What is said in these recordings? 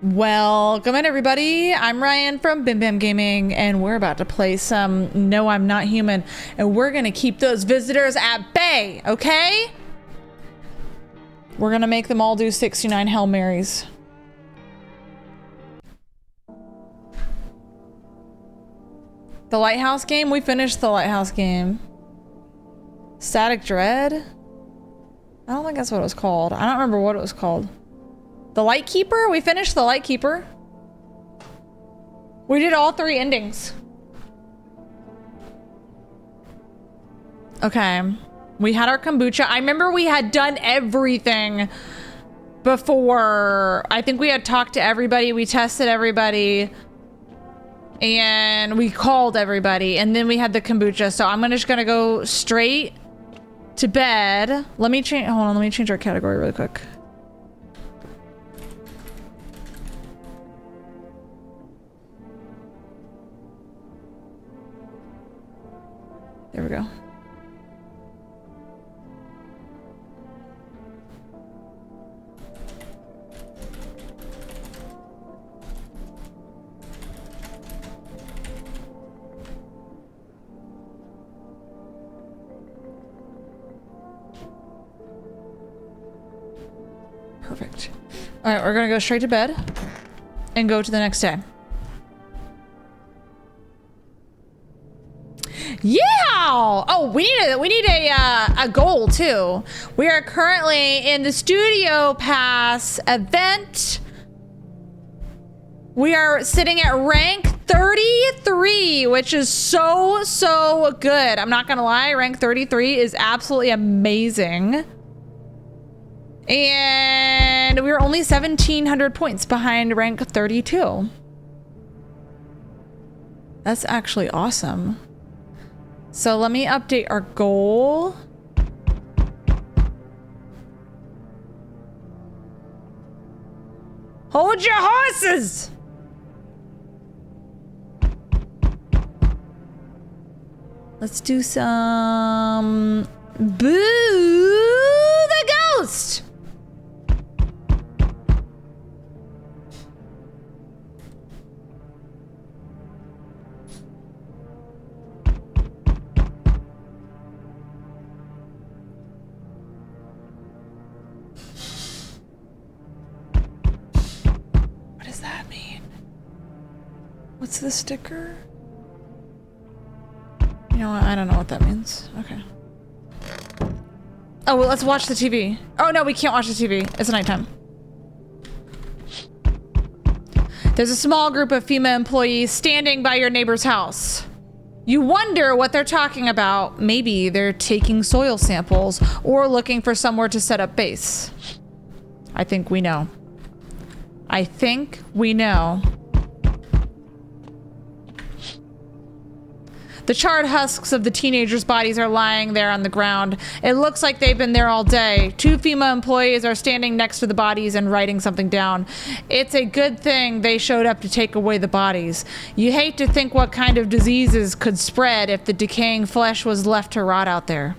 Welcome in, everybody. I'm Ryan from Bim Bam Gaming, and we're about to play some No, I'm Not Human, and we're gonna keep those visitors at bay, okay? We're gonna make them all do 69 Hail Marys. The Lighthouse game? We finished the Lighthouse game. Static Dread? I don't think that's what it was called. I don't remember what it was called. The Lightkeeper? We finished the Lightkeeper. We did all 3 endings. Okay. We had our kombucha. I remember we had done everything before. I think we had talked to everybody. We tested everybody. And we called everybody. And then we had the kombucha. So I'm just gonna go straight to bed. Let me change. Hold on. Let me change our category really quick. There we go. Perfect. All right, we're gonna go straight to bed and go to the next day. Yeah! Oh, we need a goal too. We are currently in the Studio Pass event. We are sitting at rank 33, which is so good. I'm not gonna lie, rank 33 is absolutely amazing. And we're only 1,700 points behind rank 32. That's actually awesome. So let me update our goal. Hold your horses! Let's do some Boo the Ghost! What's the sticker? You know what? I don't know what that means. Okay. Oh, well, let's watch the TV. Oh, no, we can't watch the TV. It's nighttime. There's a small group of FEMA employees standing by your neighbor's house. You wonder what they're talking about. Maybe they're taking soil samples or looking for somewhere to set up base. I think we know. I think we know. The charred husks of the teenagers' bodies are lying there on the ground. It looks like they've been there all day. 2 FEMA employees are standing next to the bodies and writing something down. It's a good thing they showed up to take away the bodies. You hate to think what kind of diseases could spread if the decaying flesh was left to rot out there.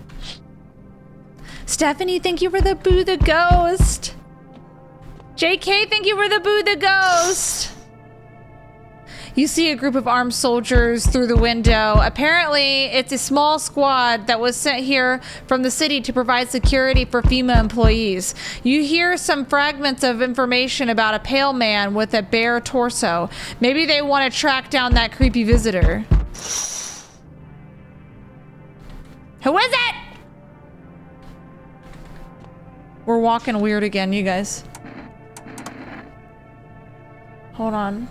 Stephanie, thank you for the Boo the Ghost. JK, thank you for the Boo the Ghost. You see a group of armed soldiers through the window. Apparently, it's a small squad that was sent here from the city to provide security for FEMA employees. You hear some fragments of information about a pale man with a bare torso. Maybe they want to track down that creepy visitor. Who is it? We're walking weird again, you guys. Hold on.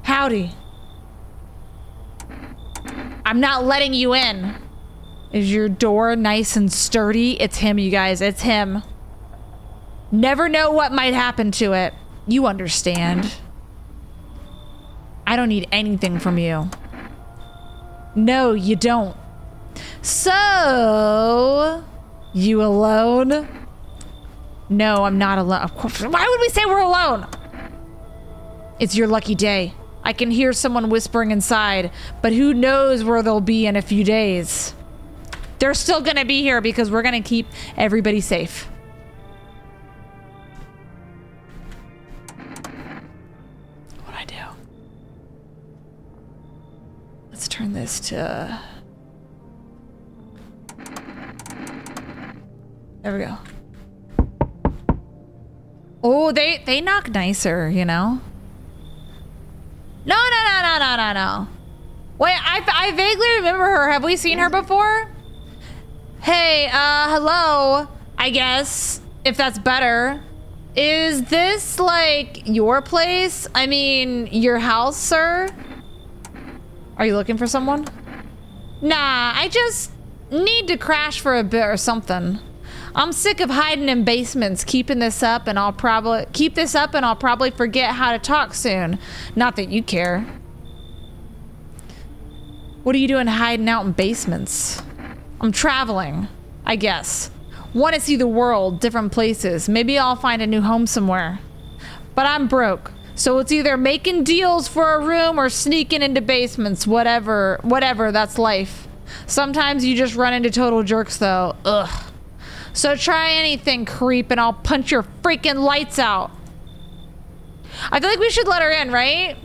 Howdy. I'm not letting you in. Is your door nice and sturdy? It's him, you guys. It's him. Never know what might happen to it. You understand. I don't need anything from you. No, you don't. So, you alone? No, I'm not alone. Of course. Why would we say we're alone? It's your lucky day. I can hear someone whispering inside, but who knows where they'll be in a few days. They're still gonna be here because we're gonna keep everybody safe. What'd I do? Let's turn this to... There we go. Oh, they knock nicer, you know? No. Wait, I vaguely remember her. Have we seen her before? Hey, hello, I guess, if that's better. Is this, like, your place? I mean, your house, sir? Are you looking for someone? Nah, I just need to crash for a bit or something. I'm sick of hiding in basements, keeping this up, and I'll probably forget how to talk soon. Not that you care. What are you doing hiding out in basements? I'm traveling, I guess. Want to see the world, different places. Maybe I'll find a new home somewhere. But I'm broke, so it's either making deals for a room or sneaking into basements. Whatever, that's life. Sometimes you just run into total jerks, though. Ugh. So try anything, creep, and I'll punch your freaking lights out. I feel like we should let her in, right?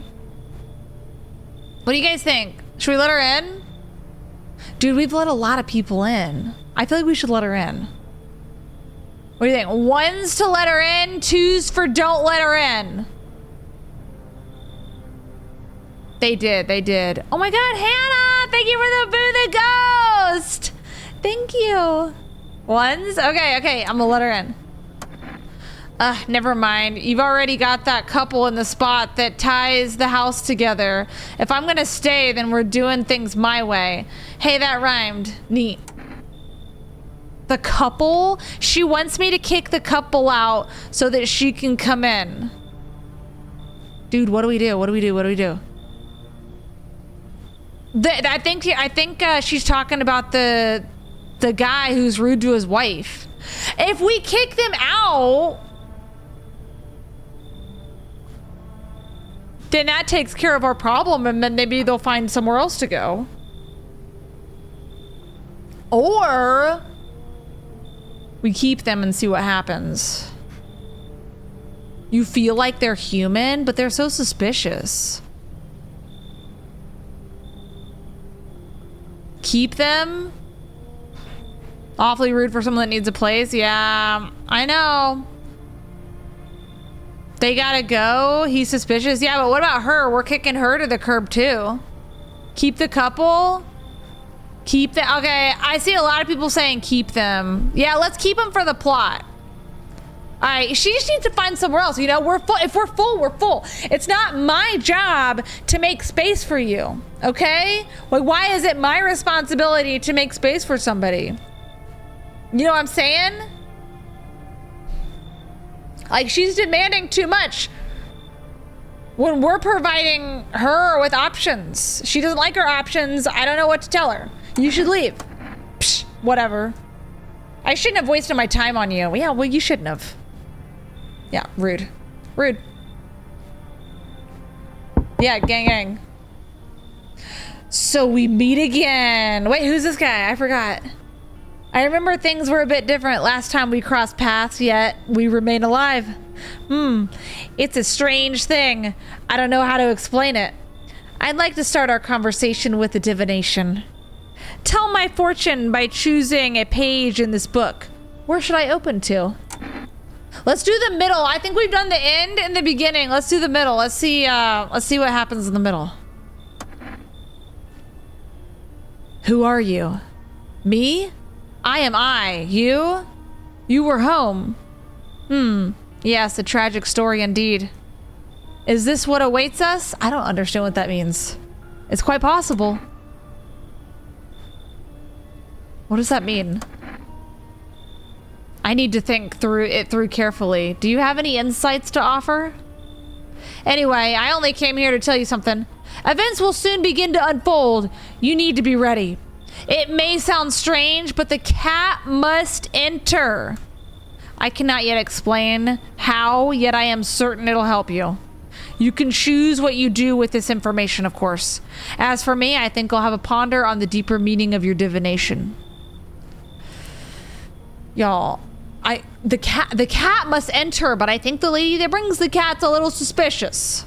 What do you guys think? Should we let her in? Dude, we've let a lot of people in. I feel like we should let her in. What do you think? 1's to let her in, 2's for don't let her in. They did. Oh my god, Hannah! Thank you for the Boo the Ghost! Thank you. 1's? Okay, I'm gonna let her in. Never mind. You've already got that couple in the spot that ties the house together. If I'm gonna stay, then we're doing things my way. Hey, that rhymed. Neat. The couple? She wants me to kick the couple out so that she can come in. Dude, what do we do? I think she's talking about the guy who's rude to his wife. If we kick them out, then that takes care of our problem, and then maybe they'll find somewhere else to go. Or we keep them and see what happens. You feel like they're human, but they're so suspicious. Keep them? Awfully rude for someone that needs a place. Yeah, I know. They gotta go. He's suspicious. Yeah, but what about her? We're kicking her to the curb too. Keep the couple. Keep the... Okay, I see a lot of people saying keep them. Yeah, let's keep them for the plot. All right, she just needs to find somewhere else. You know, we're full. If we're full, we're full. It's not my job to make space for you, okay? Like, why is it my responsibility to make space for somebody? You know what I'm saying? Like, she's demanding too much when we're providing her with options. She doesn't like her options. I don't know what to tell her. You should leave. Psh, whatever. I shouldn't have wasted my time on you. Yeah, well, you shouldn't have. Yeah, rude. Rude. Yeah, gang. So we meet again. Wait, who's this guy? I forgot. I remember things were a bit different last time we crossed paths, yet we remain alive. It's a strange thing. I don't know how to explain it. I'd like to start our conversation with a divination. Tell my fortune by choosing a page in this book. Where should I open to? Let's do the middle. I think we've done the end and the beginning. Let's do the middle. Let's see what happens in the middle. Who are you? Me? I am I. You? You were home. Yes, a tragic story indeed. Is this what awaits us? I don't understand what that means. It's quite possible. What does that mean? I need to think through it carefully. Do you have any insights to offer? Anyway, I only came here to tell you something. Events will soon begin to unfold. You need to be ready. It may sound strange, but the cat must enter. I cannot yet explain how, yet I am certain it'll help you. You can choose what you do with this information, of course. As for me, I think I'll have a ponder on the deeper meaning of your divination. Y'all, the cat must enter, but I think the lady that brings the cat's a little suspicious.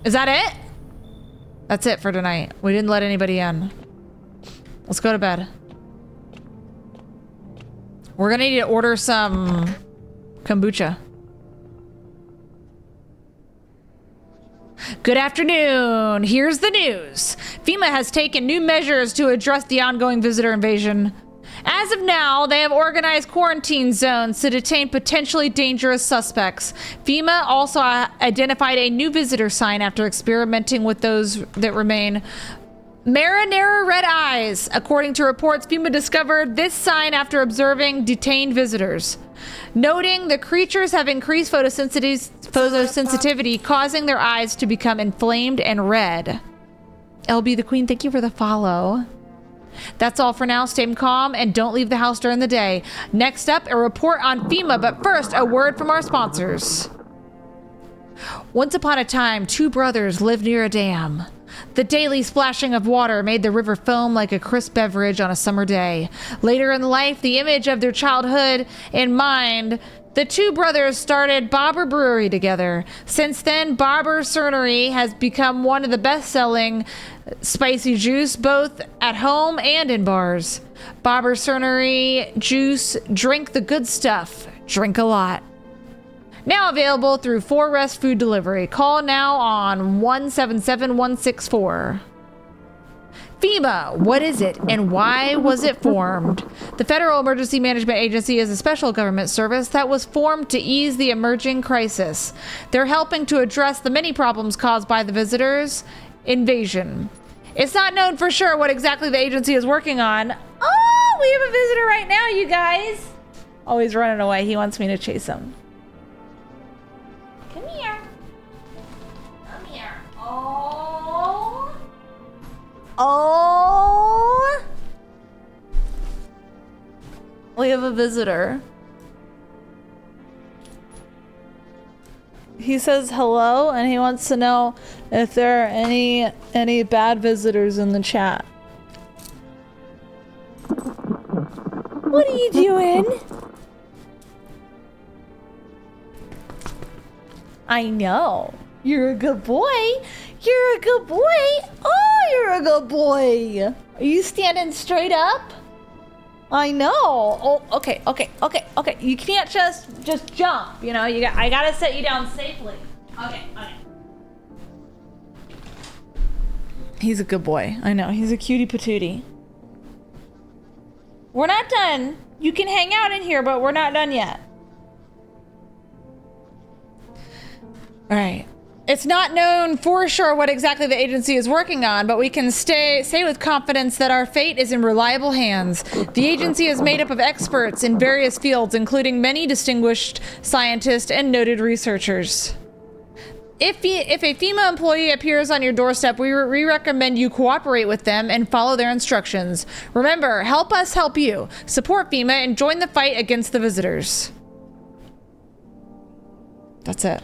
Is that it? That's it for tonight. We didn't let anybody in. Let's go to bed. We're gonna need to order some kombucha. Good afternoon. Here's the news. FEMA has taken new measures to address the ongoing visitor invasion. As of now, they have organized quarantine zones to detain potentially dangerous suspects. FEMA also identified a new visitor sign after experimenting with those that remain. Marinara red eyes. According to reports, FEMA discovered this sign after observing detained visitors. Noting the creatures have increased photosensitivity, causing their eyes to become inflamed and red. LB the Queen, thank you for the follow. That's all for now. Stay calm and don't leave the house during the day. Next up, a report on FEMA, but first, a word from our sponsors. Once upon a time, two brothers lived near a dam. The daily splashing of water made the river foam like a crisp beverage on a summer day. Later in life, the image of their childhood in mind, the two brothers started Bobber Brewery together. Since then, Bobber Cernery has become one of the best-selling spicy juice, both at home and in bars. Bobber Cernery juice, drink the good stuff, drink a lot. Now available through 4Rest Food Delivery. Call now on 177164. FEMA, what is it and why was it formed? The Federal Emergency Management Agency is a special government service that was formed to ease the emerging crisis. They're helping to address the many problems caused by the visitors' invasion. It's not known for sure what exactly the agency is working on. Oh, we have a visitor right now, you guys. Oh, he's running away. He wants me to chase him. Come here. Come here. Oh. Oh. We have a visitor. He says hello and he wants to know if there are any bad visitors in the chat. What are you doing? I know. You're a good boy. You're a good boy. Oh, you're a good boy. Are you standing straight up? I know. Oh, okay. You can't just jump. You know, I gotta set you down safely. Okay. He's a good boy. I know. He's a cutie patootie. We're not done. You can hang out in here, but we're not done yet. All right. It's not known for sure what exactly the agency is working on, but we can say with confidence that our fate is in reliable hands. The agency is made up of experts in various fields, including many distinguished scientists and noted researchers. If a FEMA employee appears on your doorstep, we recommend you cooperate with them and follow their instructions. Remember, help us help you. Support FEMA and join the fight against the visitors. That's it.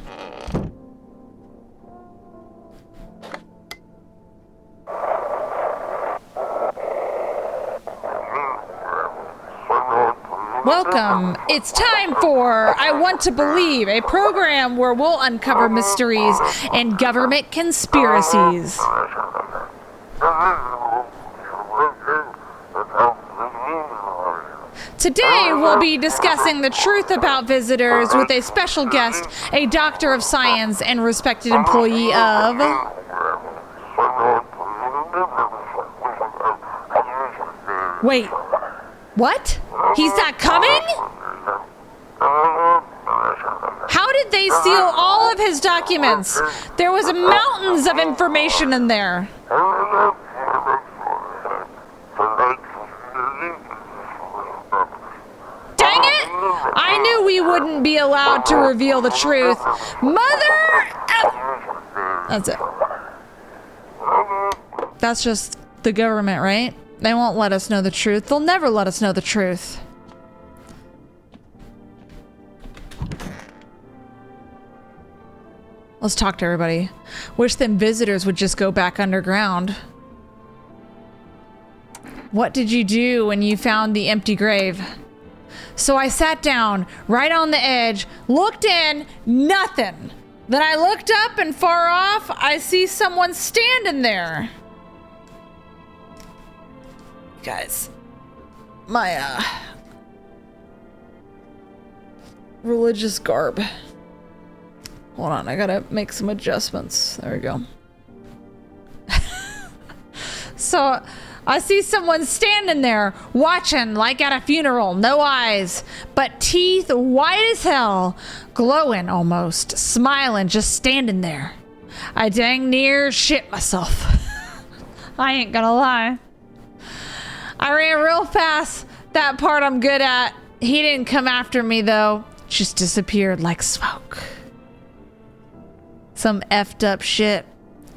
Welcome. It's time for I Want to Believe, a program where we'll uncover mysteries and government conspiracies. Today, we'll be discussing the truth about visitors with a special guest, a doctor of science and respected employee of... Wait, what? He's not coming? How did they steal all of his documents? There was mountains of information in there. Dang it! I knew we wouldn't be allowed to reveal the truth. That's it. That's just the government, right? They won't let us know the truth. They'll never let us know the truth. Let's talk to everybody. Wish them visitors would just go back underground. What did you do when you found the empty grave? So I sat down right on the edge, looked in, nothing. Then I looked up and far off, I see someone standing there. Guys, my religious garb. Hold on, I gotta make some adjustments. There we go. So I see someone standing there watching like at a funeral, no eyes, but teeth white as hell, glowing almost, smiling, just standing there. I dang near shit myself. I ain't gonna lie. I ran real fast. That part I'm good at. He didn't come after me though. Just disappeared like smoke. Some effed up shit.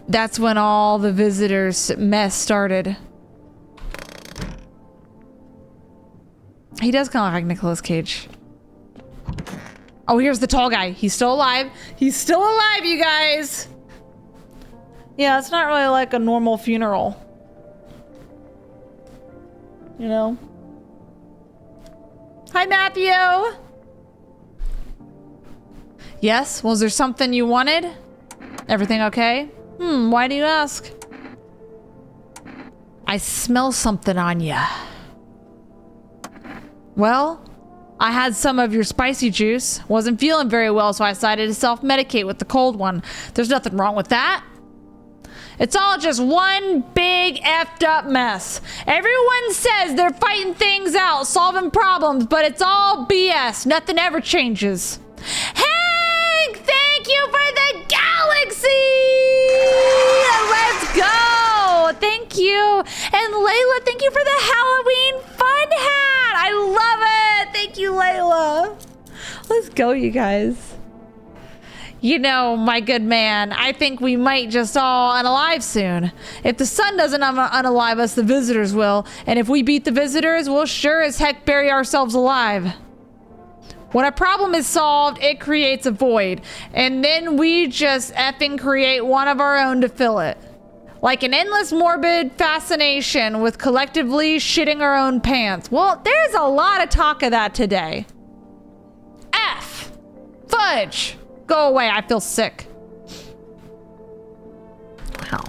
That's when all the visitors' mess started. He does kind of look like Nicolas Cage. Oh, here's the tall guy. He's still alive. He's still alive, you guys. Yeah, it's not really like a normal funeral. You know? Hi, Matthew. Yes? Was there something you wanted? Everything okay? Why do you ask? I smell something on ya. Well, I had some of your spicy juice. Wasn't feeling very well, so I decided to self-medicate with the cold one. There's nothing wrong with that. It's all just one big effed up mess. Everyone says they're fighting things out, solving problems, but it's all BS. Nothing ever changes. Hank, thank you for the galaxy! Let's go! Thank you. And Layla, thank you for the Halloween fun hat. I love it. Thank you, Layla. Let's go, you guys. You know, my good man, I think we might just all unalive soon. If the sun doesn't unalive us, the visitors will. And if we beat the visitors, we'll sure as heck bury ourselves alive. When a problem is solved, it creates a void. And then we just effing create one of our own to fill it. Like an endless morbid fascination with collectively shitting our own pants. Well, there's a lot of talk of that today. F. Fudge. Go away, I feel sick. Wow.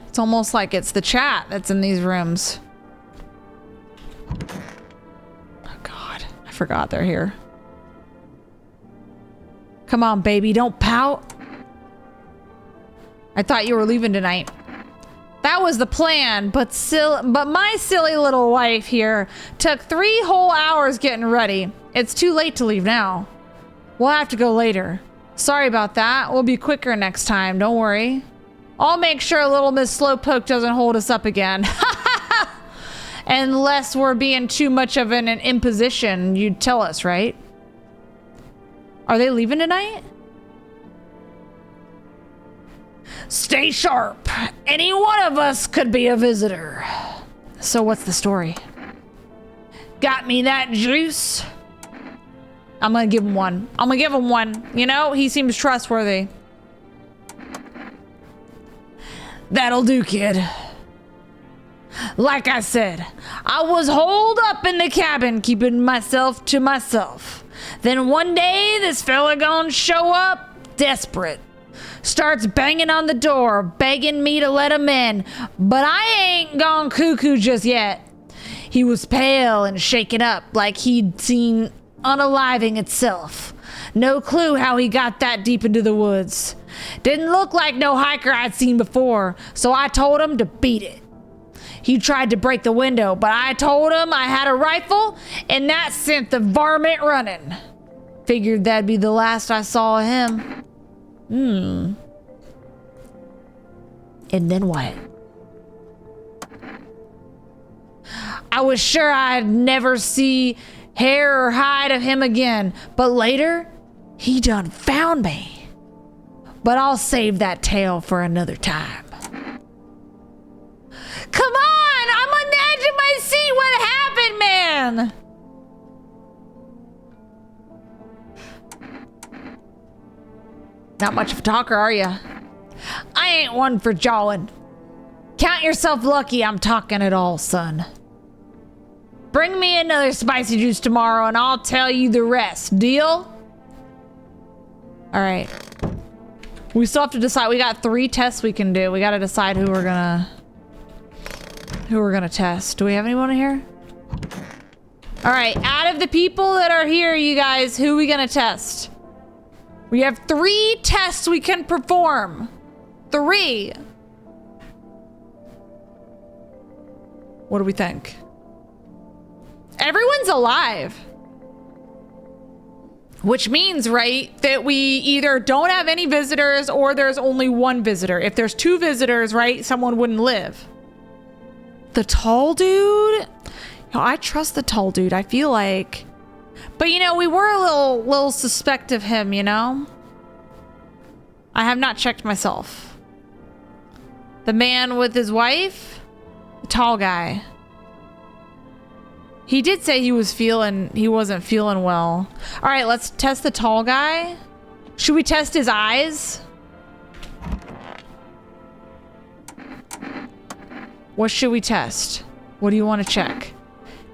It's almost like it's the chat that's in these rooms. Oh God, I forgot they're here. Come on, baby, don't pout. I thought you were leaving tonight. That was the plan, but my silly little wife here took 3 whole hours getting ready. It's too late to leave now. We'll have to go later. Sorry about that. We'll be quicker next time, don't worry. I'll make sure little Miss Slowpoke doesn't hold us up again. Unless we're being too much of an imposition, you'd tell us, right? Are they leaving tonight? Stay sharp. Any one of us could be a visitor. So what's the story? Got me that juice? I'm gonna give him one. I'm gonna give him one. You know, he seems trustworthy. That'll do, kid. Like I said, I was holed up in the cabin, keeping myself to myself. Then one day, this fella gonna show up, desperate. Starts banging on the door, begging me to let him in, but I ain't gone cuckoo just yet. He was pale and shaken up like he'd seen unaliving itself. No clue how he got that deep into the woods. Didn't look like no hiker I'd seen before, so I told him to beat it. He tried to break the window, but I told him I had a rifle, and that sent the varmint running. Figured that'd be the last I saw of him. And then what? I was sure I'd never see hair or hide of him again, but later, he done found me. But I'll save that tale for another time. Come on! I'm on the edge of my seat! What happened, man? Not much of a talker, are you? I ain't one for jawing. Count yourself lucky I'm talking at all, son. Bring me another spicy juice tomorrow and I'll tell you the rest. Deal? All right. We still have to decide. We got 3 tests we can do. We got to decide who we're gonna test. Do we have anyone here? All right. Out of the people that are here, you guys, who are we gonna test? We have 3 tests we can perform. 3. What do we think? Everyone's alive. Which means, right, that we either don't have any visitors or there's only 1 visitor. If there's 2 visitors, right, someone wouldn't live. The tall dude? Yo, I trust the tall dude. I feel like... But, you know, we were a little suspect of him, you know? I have not checked myself. The man with his wife? The tall guy. He did say he wasn't feeling well. All right, let's test the tall guy. Should we test his eyes? What should we test? What do you want to check?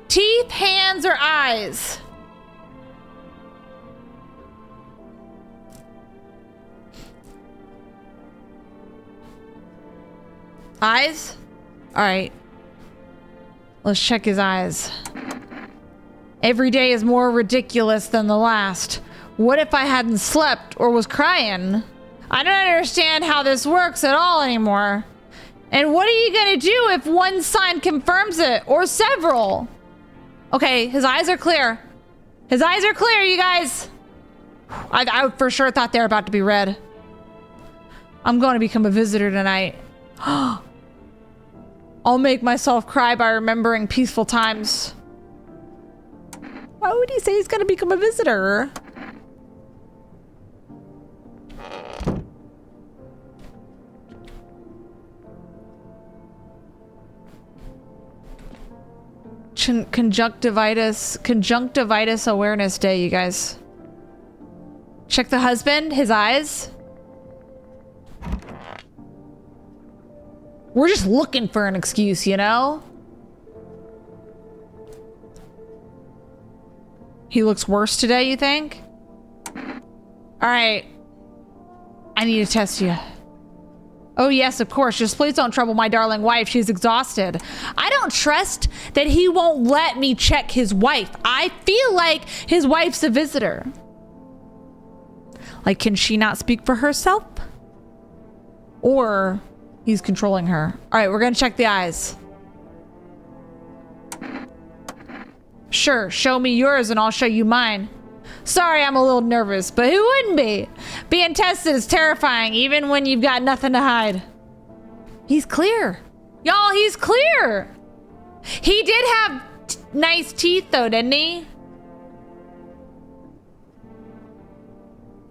Teeth, hands, or eyes? Eyes? All right. Let's check his eyes. Every day is more ridiculous than the last. What if I hadn't slept or was crying? I don't understand how this works at all anymore. And what are you gonna do if one sign confirms it, or several? Okay, his eyes are clear. His eyes are clear, you guys. I for sure thought they were about to be red. I'm going to become a visitor tonight. I'll make myself cry by remembering peaceful times. Why would he say he's going to become a visitor? Conjunctivitis awareness day, you guys. Check the husband, his eyes. We're just looking for an excuse, you know? He looks worse today, you think? All right. I need to test you. Oh, yes, of course. Just please don't trouble my darling wife. She's exhausted. I don't trust that he won't let me check his wife. I feel like his wife's a visitor. Like, can she not speak for herself? Or he's controlling her. All right, we're going to check the eyes. Sure, show me yours and I'll show you mine. Sorry, I'm a little nervous, but who wouldn't be? Being tested is terrifying, even when you've got nothing to hide. He's clear. Y'all, he's clear. He did have nice teeth, though, didn't he?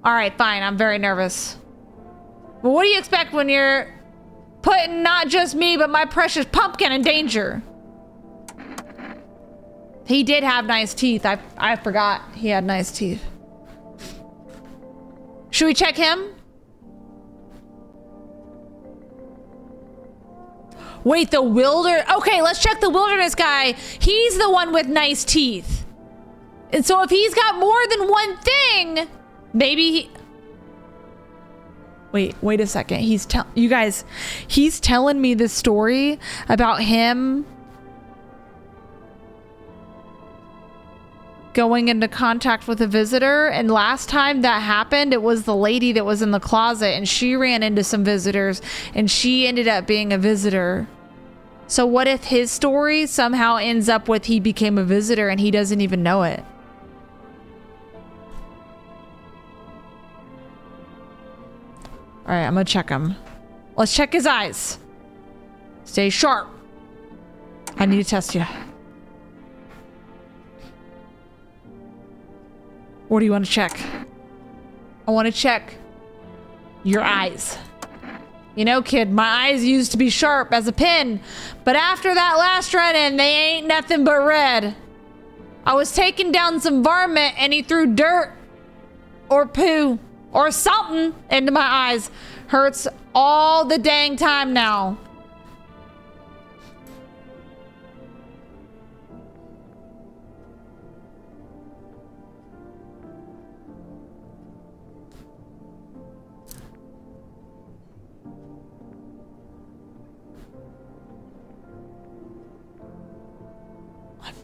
All right, fine. I'm very nervous. But what do you expect when you're putting not just me, but my precious pumpkin in danger? He did have nice teeth. I forgot he had nice teeth. Should we check him? Wait, the okay, let's check the wilderness guy. He's the one with nice teeth. And so if he's got more than one thing, maybe Wait a second. You guys, he's telling me this story about him going into contact with a visitor, and last time that happened, it was the lady that was in the closet and she ran into some visitors and she ended up being a visitor. So what if his story somehow ends up with he became a visitor and he doesn't even know it? All right, I'm gonna check him. Let's check his eyes. Stay sharp. I need to test you. What do you want to check? I want to check your eyes. You know, kid, my eyes used to be sharp as a pin, but after that last run-in, they ain't nothing but red. I was taking down some varmint and he threw dirt or poo or something into my eyes. Hurts all the dang time now.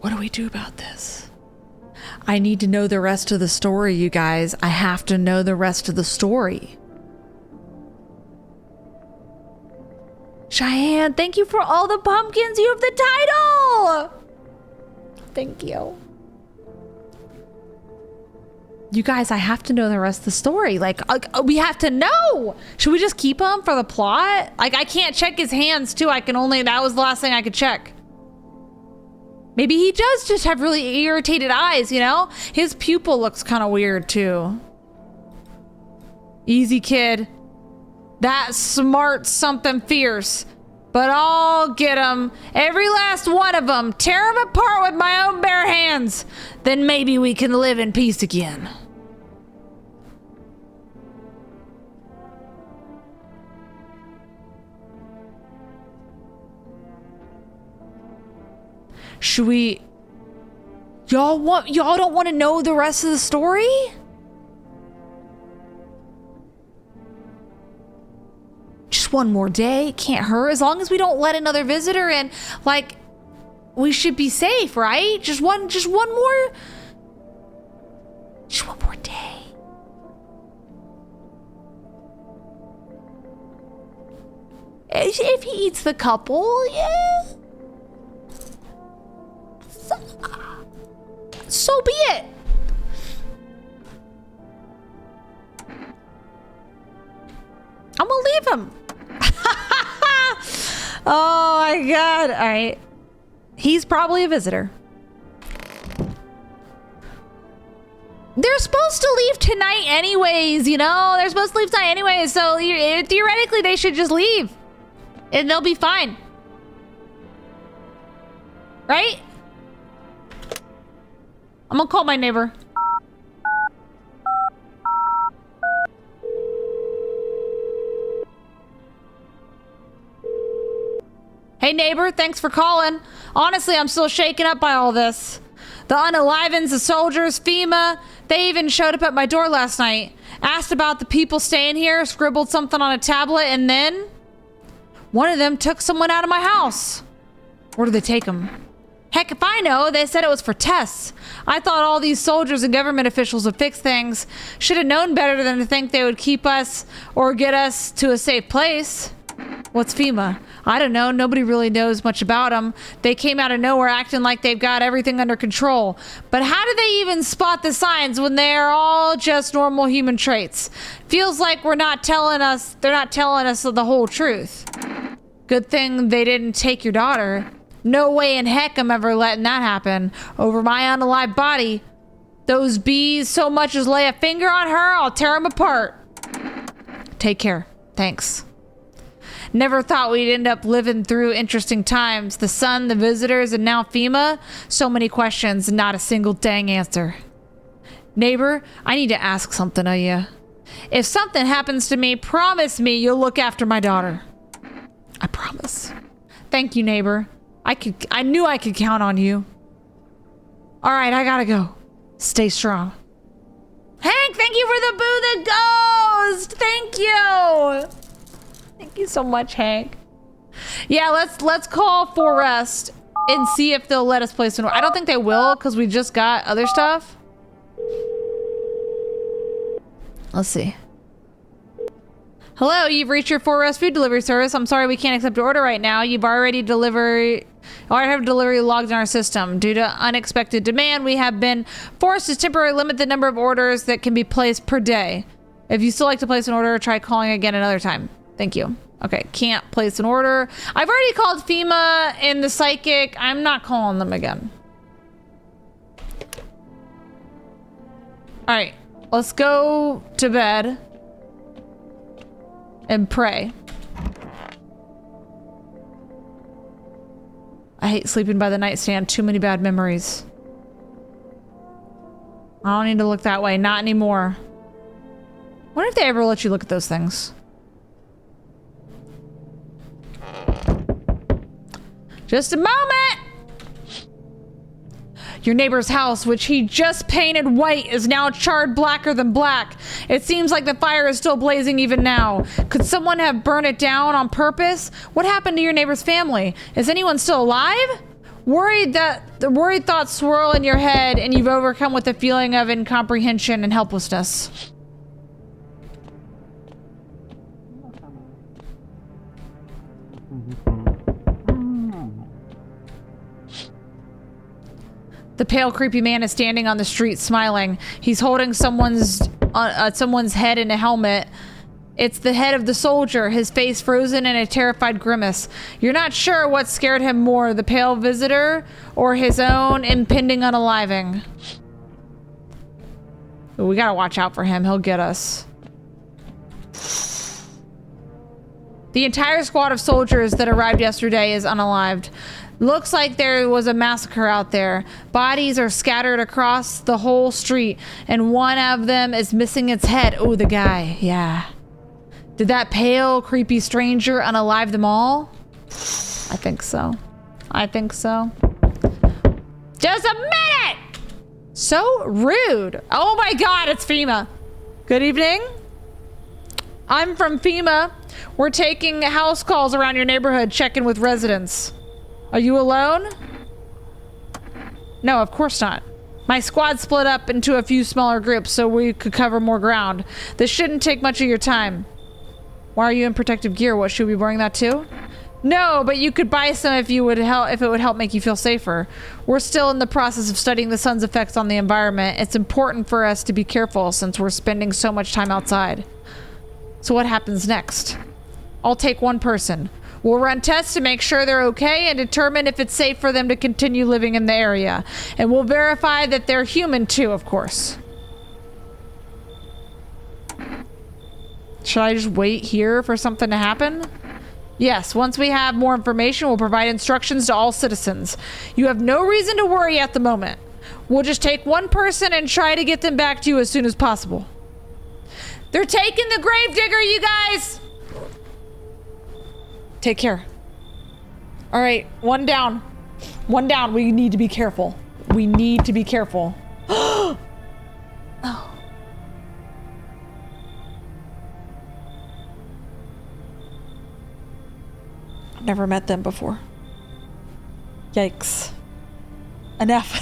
What do we do about this? I need to know the rest of the story, you guys. I have to know the rest of the story. Cheyenne, thank you for all the pumpkins. You have the title. Thank you. You guys, I have to know the rest of the story. Like, we have to know. Should we just keep him for the plot? Like, I can't check his hands too. That was the last thing I could check. Maybe he does just have really irritated eyes, you know? His pupil looks kind of weird too. Easy, kid. That smart something fierce. But I'll get him. Every last one of them. Tear him apart with my own bare hands. Then maybe we can live in peace again. Should we... Y'all don't want to know the rest of the story? Just one more day. Can't hurt. As long as we don't let another visitor in, like, we should be safe, right? Just one more day. If he eats the couple, yeah. So be it. I'm gonna leave him. Oh my god. All right. He's probably a visitor. They're supposed to leave tonight anyways, you know? They're supposed to leave tonight anyways, so theoretically they should just leave. And they'll be fine. Right? I'm gonna call my neighbor. Hey neighbor, thanks for calling. Honestly, I'm still shaken up by all this. The unalivens, the soldiers, FEMA, they even showed up at my door last night. Asked about the people staying here, scribbled something on a tablet, and then one of them took someone out of my house. Where did they take them? Heck, if I know, they said it was for tests. I thought all these soldiers and government officials would fix things. Should have known better than to think they would keep us or get us to a safe place. What's FEMA? I don't know. Nobody really knows much about them. They came out of nowhere acting like they've got everything under control. But how do they even spot the signs when they're all just normal human traits? Feels like they're not telling us the whole truth. Good thing they didn't take your daughter. No way in heck I'm ever letting that happen. Over my unalive body. Those bees so much as lay a finger on her, I'll tear them apart. Take care. Thanks. Never thought we'd end up living through interesting times. The sun, the visitors, and now FEMA. So many questions and not a single dang answer. Neighbor, I need to ask something of you. If something happens to me, promise me you'll look after my daughter. I promise. Thank you, neighbor. I knew I could count on you. All right, I gotta go. Stay strong. Hank, thank you for the Boo the Ghost. Thank you. Thank you so much, Hank. Yeah, let's call Forrest and see if they'll let us place an order. I don't think they will because we just got other stuff. Let's see. Hello, you've reached your Forrest food delivery service. I'm sorry we can't accept your order right now. You've already have delivery logged in our system. Due to unexpected demand, we have been forced to temporarily limit the number of orders that can be placed per day. If you still like to place an order, try calling again another time. Thank you. Okay, can't place an order. I've already called FEMA and the psychic. I'm not calling them again. All right, let's go to bed and pray. I hate sleeping by the nightstand. Too many bad memories. I don't need to look that way. Not anymore. What if they ever let you look at those things. Just a moment! Your neighbor's house, which he just painted white, is now charred blacker than black. It seems like the fire is still blazing even now. Could someone have burned it down on purpose? What happened to your neighbor's family? Is anyone still alive? Worried thoughts swirl in your head and you've overcome with a feeling of incomprehension and helplessness. The pale, creepy man is standing on the street, smiling. He's holding someone's head in a helmet. It's the head of the soldier, his face frozen in a terrified grimace. You're not sure what scared him more, the pale visitor or his own impending unaliving. Ooh, we gotta watch out for him. He'll get us. The entire squad of soldiers that arrived yesterday is unalived. Looks like there was a massacre out there. Bodies are scattered across the whole street, and one of them is missing its head. Oh, the guy. Yeah. Did that pale, creepy stranger unalive them all? I think so. I think so. Just a minute! So rude. Oh my God, it's FEMA. Good evening. I'm from FEMA. We're taking house calls around your neighborhood, checking with residents. Are you alone? No, of course not. My squad split up into a few smaller groups so we could cover more ground. This shouldn't take much of your time. Why are you in protective gear? What, should we be wearing that too? No, but you could buy some if it would help make you feel safer. We're still in the process of studying the sun's effects on the environment. It's important for us to be careful since we're spending so much time outside. So what happens next? I'll take one person. We'll run tests to make sure they're okay and determine if it's safe for them to continue living in the area. And we'll verify that they're human too, of course. Should I just wait here for something to happen? Yes, once we have more information, we'll provide instructions to all citizens. You have no reason to worry at the moment. We'll just take one person and try to get them back to you as soon as possible. They're taking the gravedigger, you guys! Take care. All right, one down. One down. We need to be careful. We need to be careful. Oh. I've never met them before. Yikes. Enough.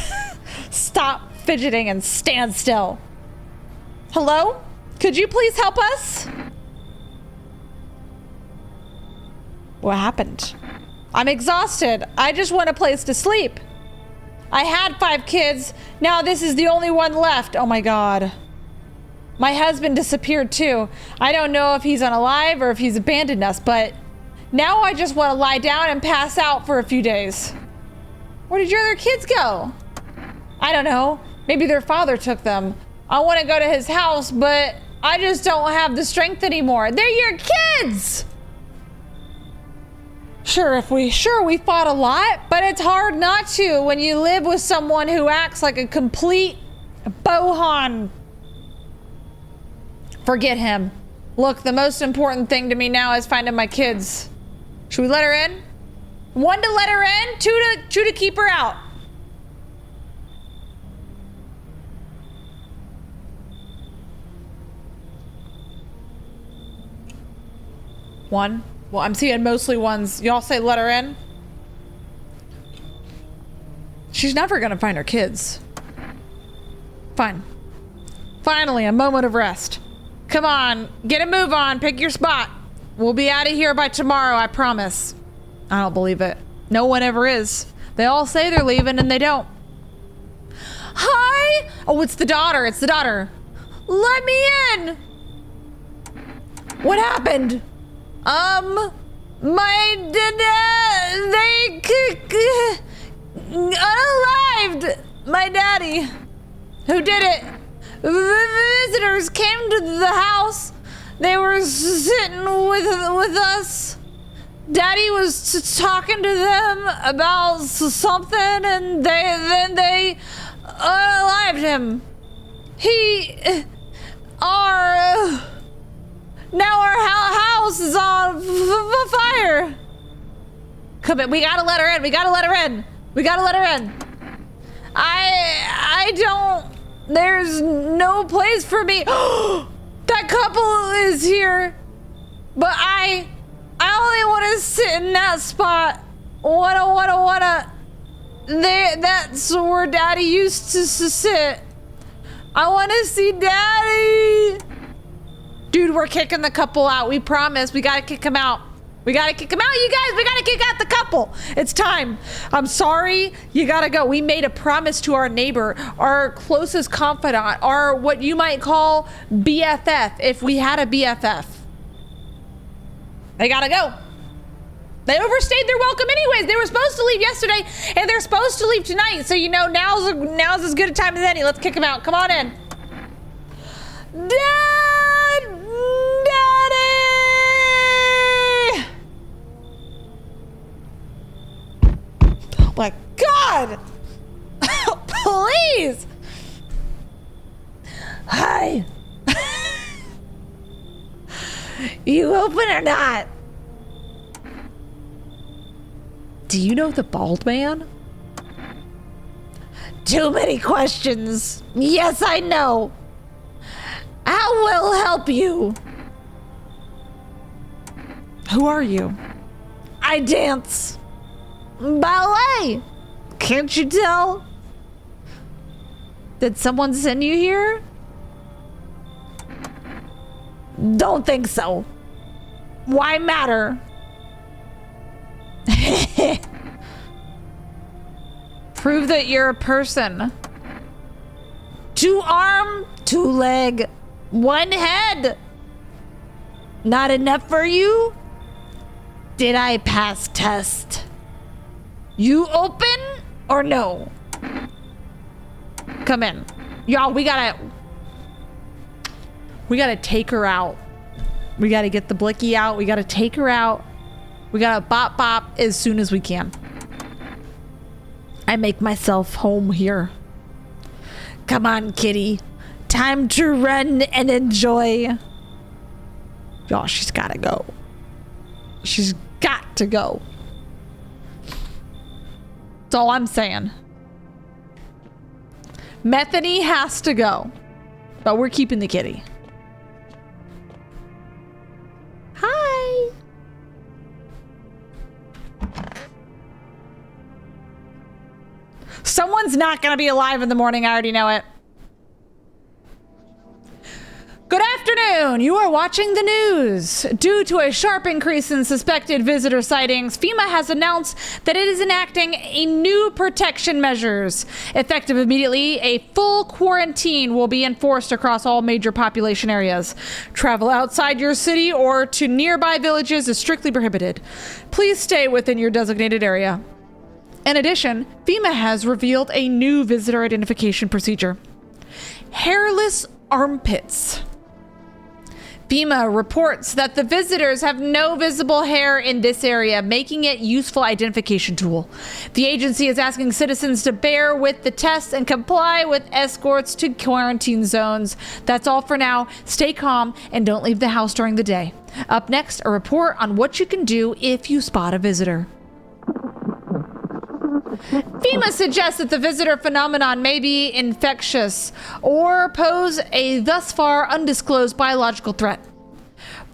Stop fidgeting and stand still. Hello? Could you please help us? What happened? I'm exhausted. I just want a place to sleep. I had 5 kids. Now this is the only one left. Oh my God. My husband disappeared too. I don't know if he's unalive or if he's abandoned us, but now I just want to lie down and pass out for a few days. Where did your other kids go? I don't know. Maybe their father took them. I want to go to his house, but I just don't have the strength anymore. They're your kids! Sure, we fought a lot, but it's hard not to when you live with someone who acts like a complete bohan. Forget him. Look, the most important thing to me now is finding my kids. Should we let her in? 1 to let her in, 2 to keep her out. One. Well, I'm seeing mostly ones. Y'all say let her in? She's never gonna find her kids. Fine. Finally, a moment of rest. Come on, get a move on, pick your spot. We'll be out of here by tomorrow, I promise. I don't believe it. No one ever is. They all say they're leaving and they don't. Hi! Oh, it's the daughter, it's the daughter. Let me in! What happened? They unalived my daddy. Who did it? The visitors came to the house. They were sitting with us. Daddy was talking to them about something, and then they unalived him. Now our house is on fire. Come in. We gotta let her in. We gotta let her in. We gotta let her in. I don't. There's no place for me. That couple is here, but I only want to sit in that spot. Wanna. That's where Daddy used to sit. I want to see Daddy. Dude, we're kicking the couple out. We promise. We gotta kick him out. We gotta kick him out, you guys. We gotta kick out the couple. It's time. I'm sorry. You gotta go. We made a promise to our neighbor, our closest confidant, our what you might call BFF, if we had a BFF. They gotta go. They overstayed their welcome anyways. They were supposed to leave yesterday, and they're supposed to leave tonight. So, you know, now's as good a time as any. Let's kick them out. Come on in. Daddy! Oh my God! Please! Hi. You open or not? Do you know the bald man? Too many questions. Yes, I know. How will help you? Who are you? I dance. Ballet. Can't you tell? Did someone send you here? Don't think so. Why matter? Prove that you're a person. 2 arm, 2 leg, 1 head. Not enough for you? Did I pass test? You open or no? Come in. Y'all, we gotta take her out. We gotta get the blicky out. We gotta take her out. We gotta bop as soon as we can. I make myself home here. Come on, kitty. Time to run and enjoy. Y'all, she's gotta go. She's got to go. That's all I'm saying. Methany has to go. But we're keeping the kitty. Hi. Someone's not gonna be alive in the morning. I already know it. Good afternoon. You are watching the news. Due to a sharp increase in suspected visitor sightings, FEMA has announced that it is enacting a new protection measures. Effective immediately, a full quarantine will be enforced across all major population areas. Travel outside your city or to nearby villages is strictly prohibited. Please stay within your designated area. In addition, FEMA has revealed a new visitor identification procedure. Hairless armpits. FEMA reports that the visitors have no visible hair in this area, making it a useful identification tool. The agency is asking citizens to bear with the tests and comply with escorts to quarantine zones. That's all for now. Stay calm and don't leave the house during the day. Up next, a report on what you can do if you spot a visitor. FEMA suggests that the visitor phenomenon may be infectious or pose a thus far undisclosed biological threat.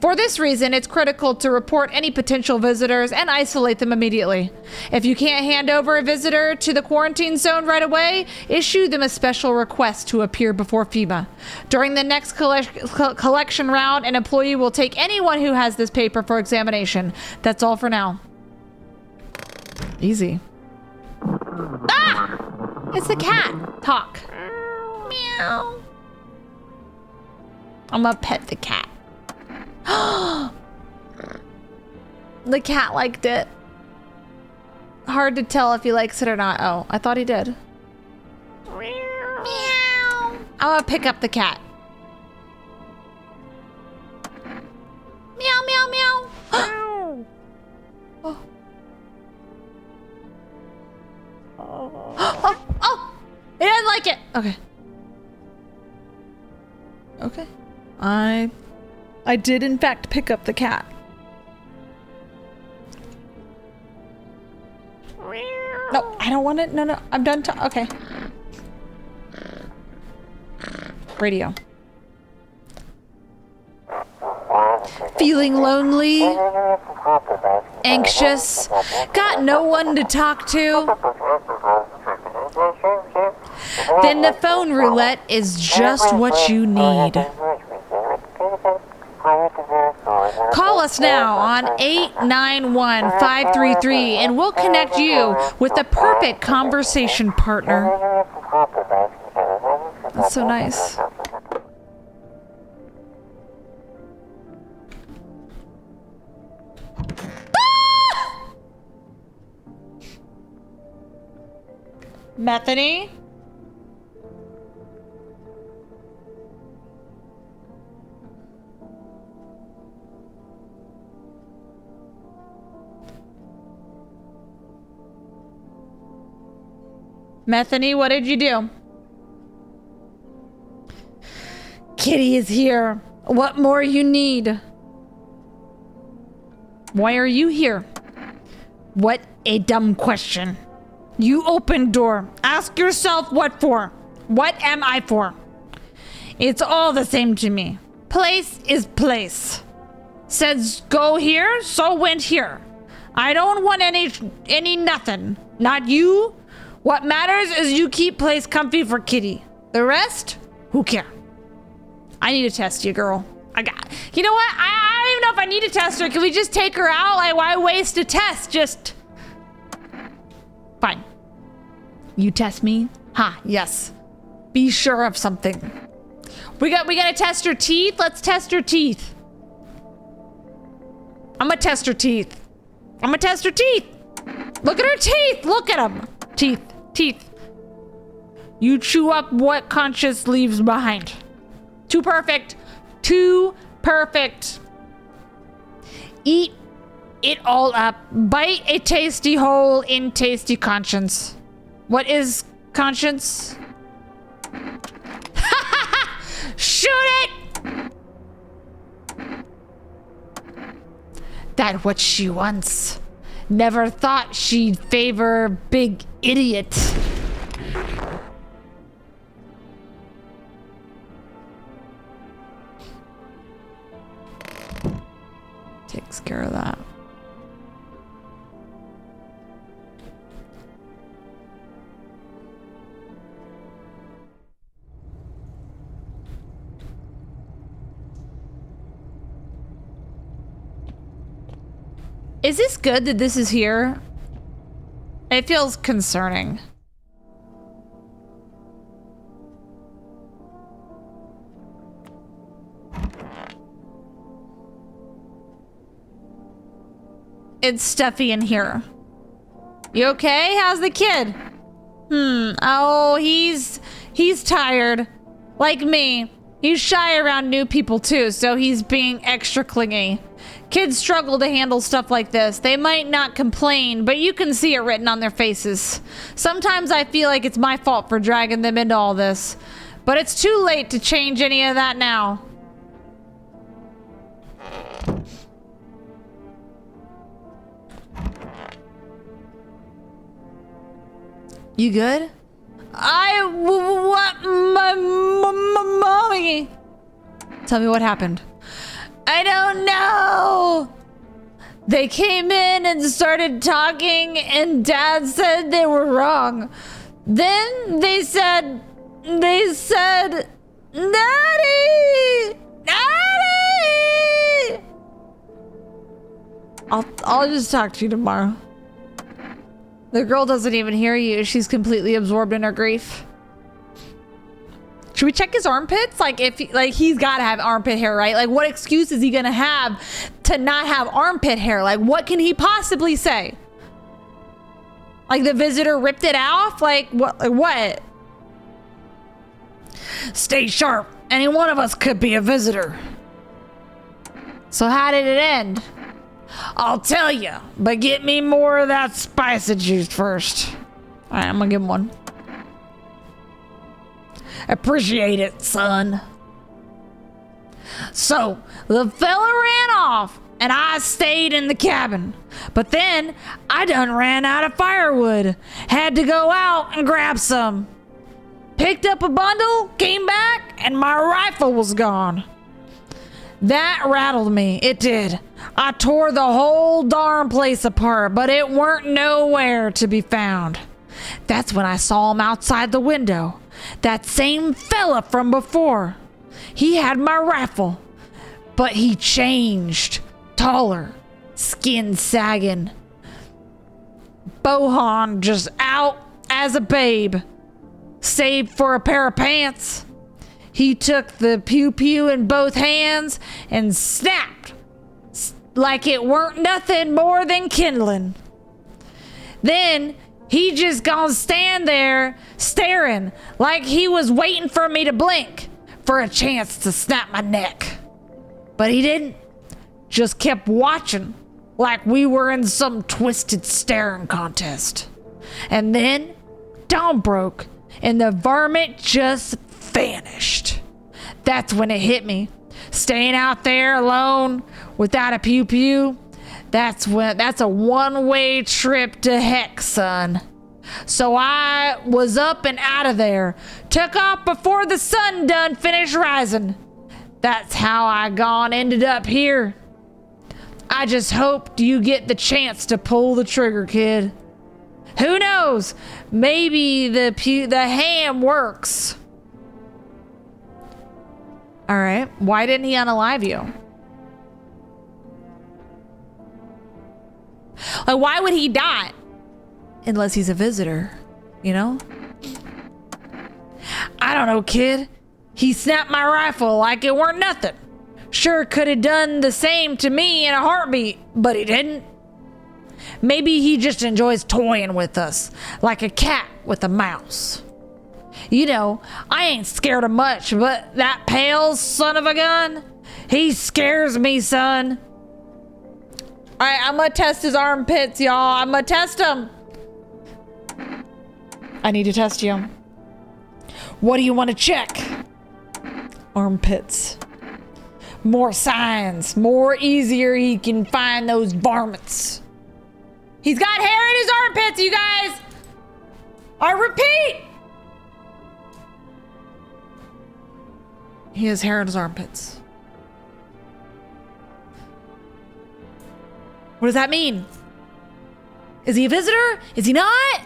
For this reason, it's critical to report any potential visitors and isolate them immediately. If you can't hand over a visitor to the quarantine zone right away, issue them a special request to appear before FEMA. During the next collection round, an employee will take anyone who has this paper for examination. That's all for now. Easy. Ah! It's the cat. Talk. Meow. I'm gonna pet the cat. The cat liked it. Hard to tell if he likes it or not. Oh, I thought he did. Meow. I'm gonna pick up the cat. Meow, meow, meow. Oh. Oh, he doesn't like it. Okay. Okay. I I did in fact pick up the cat. No, I don't want it. No, I'm done. Okay. Radio. Feeling lonely? Anxious? Got no one to talk to? Then the phone roulette is just what you need. Call us now on 891-533 and we'll connect you with the perfect conversation partner. That's so nice. Ah! Methany? Methany, what did you do? Kitty is here. What more you need? Why are you here? What a dumb question. You open door. Ask yourself what for. What am I for? It's all the same to me. Place is place. Says go here, so went here. I don't want any nothing. Not you. What matters is you keep place comfy for Kitty. The rest, who care? I need to test you, girl. You know what? I don't even know if I need to test her. Can we just take her out? Like, why waste a test? Just fine. You test me? Ha, yes. Be sure of something. We gotta test her teeth. Let's test her teeth. I'm gonna test her teeth. I'm gonna test her teeth. Look at her teeth. Look at them. Teeth. You chew up what conscience leaves behind. Too perfect. Too perfect. Eat it all up. Bite a tasty hole in tasty conscience. What is conscience? Shoot it! That what she wants. Never thought she'd favor big idiot. Takes care of that. Is this good that this is here? It feels concerning. It's stuffy in here. You okay? How's the kid? Oh, he's tired. Like me. He's shy around new people too, so he's being extra clingy. Kids struggle to handle stuff like this. They might not complain, but you can see it written on their faces. Sometimes I feel like it's my fault for dragging them into all this, but it's too late to change any of that now. You good? I want my mommy. Tell me what happened. I don't know. They came in and started talking and Dad said they were wrong. Then they said, Daddy! Daddy! I'll just talk to you tomorrow. The girl doesn't even hear you. She's completely absorbed in her grief. Should we check his armpits? Like, he's got to have armpit hair, right? Like, what excuse is he gonna have to not have armpit hair? Like, what can he possibly say? Like, the visitor ripped it off? Like, what? Like, what? Stay sharp. Any one of us could be a visitor. So how did it end? I'll tell you, but get me more of that spicy juice first. All right, I'm gonna give him one. Appreciate it, son. So the fella ran off and I stayed in the cabin. But then I done ran out of firewood. Had to go out and grab some. Picked up a bundle, came back, and my rifle was gone. That rattled me, it did. I tore the whole darn place apart, but it weren't nowhere to be found. That's when I saw him outside the window. That same fella from before. He had my rifle, but he changed. Taller, skin sagging. Bohan just out as a babe. Saved for a pair of pants. He took the pew-pew in both hands and snapped like it weren't nothing more than kindling. Then he just gonna stand there staring like he was waiting for me to blink for a chance to snap my neck. But he didn't. Just kept watching like we were in some twisted staring contest. And then dawn broke and the varmint just vanished. That's when it hit me. Staying out there alone without a pew-pew, that's a one-way trip to heck, son. So I was up and out of there. Took off before the sun done finished rising. That's how I ended up here. I just hoped you get the chance to pull the trigger, kid. Who knows? Maybe the ham works. All right. Why didn't he unalive you? Like, why would he die? Unless he's a visitor, you know? I don't know, kid. He snapped my rifle like it weren't nothing. Sure could have done the same to me in a heartbeat, but he didn't. Maybe he just enjoys toying with us, like a cat with a mouse. You know, I ain't scared of much, but that pale son of a gun, he scares me, son. All right, I'm gonna test his armpits, y'all. I'm gonna test him. I need to test you. What do you want to check? Armpits. More signs. More easier he can find those varmints. He's got hair in his armpits, you guys. I repeat. He has hair in his armpits. What does that mean? Is he a visitor? Is he not?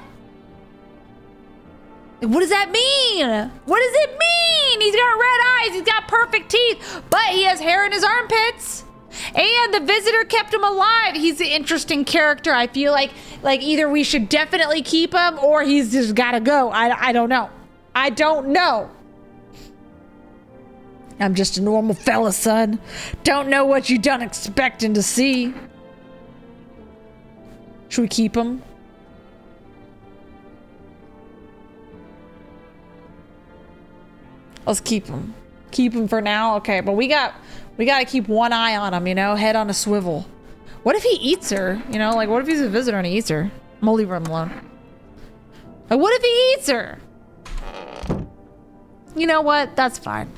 What does that mean? What does it mean? He's got red eyes. He's got perfect teeth, but he has hair in his armpits. And the visitor kept him alive. He's an interesting character. I feel like either we should definitely keep him or he's just gotta go. I don't know. I don't know. I'm just a normal fella, son. Don't know what you done expecting to see. Should we keep him? Let's keep him. Keep him for now. Okay, but we got to keep one eye on him, you know, head on a swivel. What if he eats her? You know, like what if he's a visitor and he eats her? I'm gonna leave him alone. Like, what if he eats her? You know what? That's fine.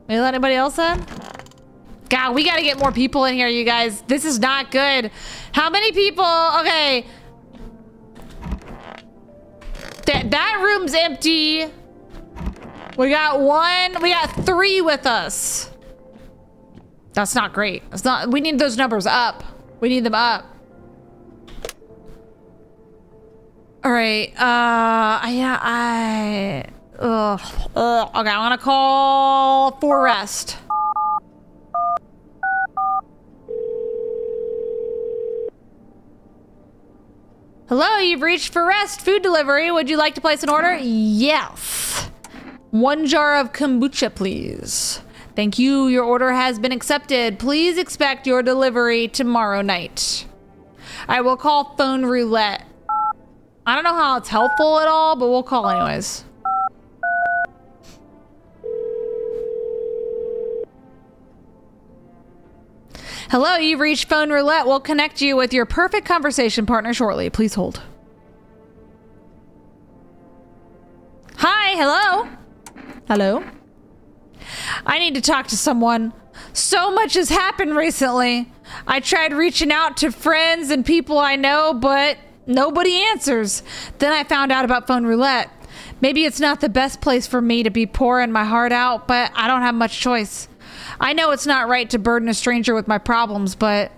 Maybe let anybody else in? God, we gotta get more people in here, you guys. This is not good. How many people? Okay. That room's empty. We got one. We got 3 with us. That's not great. That's not. We need those numbers up. We need them up. All right. Yeah. Okay, I'm gonna call for rest. Hello, you've reached for rest food delivery. Would you like to place an order? Yes. 1 jar of kombucha, please. Thank you. Your order has been accepted. Please expect your delivery tomorrow night. I will call phone roulette. I don't know how it's helpful at all, but we'll call anyways. Hello, you've reached phone roulette. We'll connect you with your perfect conversation partner shortly. Please hold. Hi, Hello? I need to talk to someone. So much has happened recently. I tried reaching out to friends and people I know, but nobody answers. Then I found out about phone roulette. Maybe it's not the best place for me to be pouring my heart out, but I don't have much choice. I know it's not right to burden a stranger with my problems, but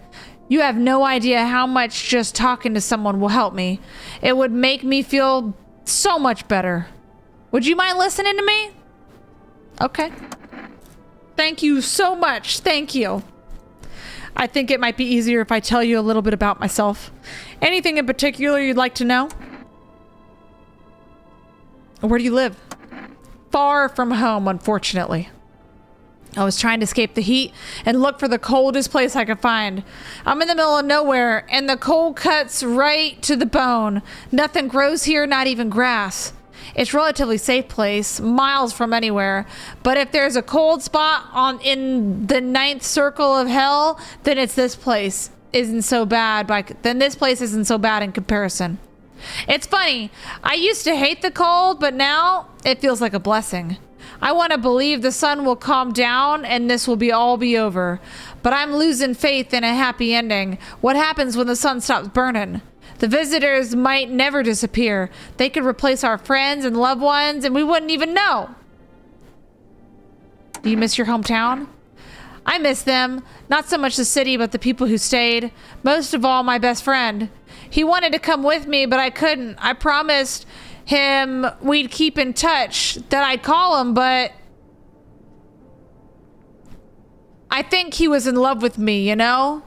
you have no idea how much just talking to someone will help me. It would make me feel so much better. Would you mind listening to me? Okay. Thank you so much. Thank you. I think it might be easier if I tell you a little bit about myself. Anything in particular you'd like to know? Where do you live? Far from home, unfortunately. I was trying to escape the heat and look for the coldest place I could find. I'm in the middle of nowhere, and the cold cuts right to the bone. Nothing grows here, not even grass. It's a relatively safe place, miles from anywhere. But if there's a cold spot in the ninth circle of hell, then it's this place. Then this place isn't so bad in comparison. It's funny. I used to hate the cold, but now it feels like a blessing. I want to believe the sun will calm down and this will all be over. But I'm losing faith in a happy ending. What happens when the sun stops burning? The visitors might never disappear. They could replace our friends and loved ones, and we wouldn't even know. Do you miss your hometown? I miss them. Not so much the city, but the people who stayed. Most of all, my best friend. He wanted to come with me, but I couldn't. I promised him we'd keep in touch, that I'd call him, but I think he was in love with me, you know?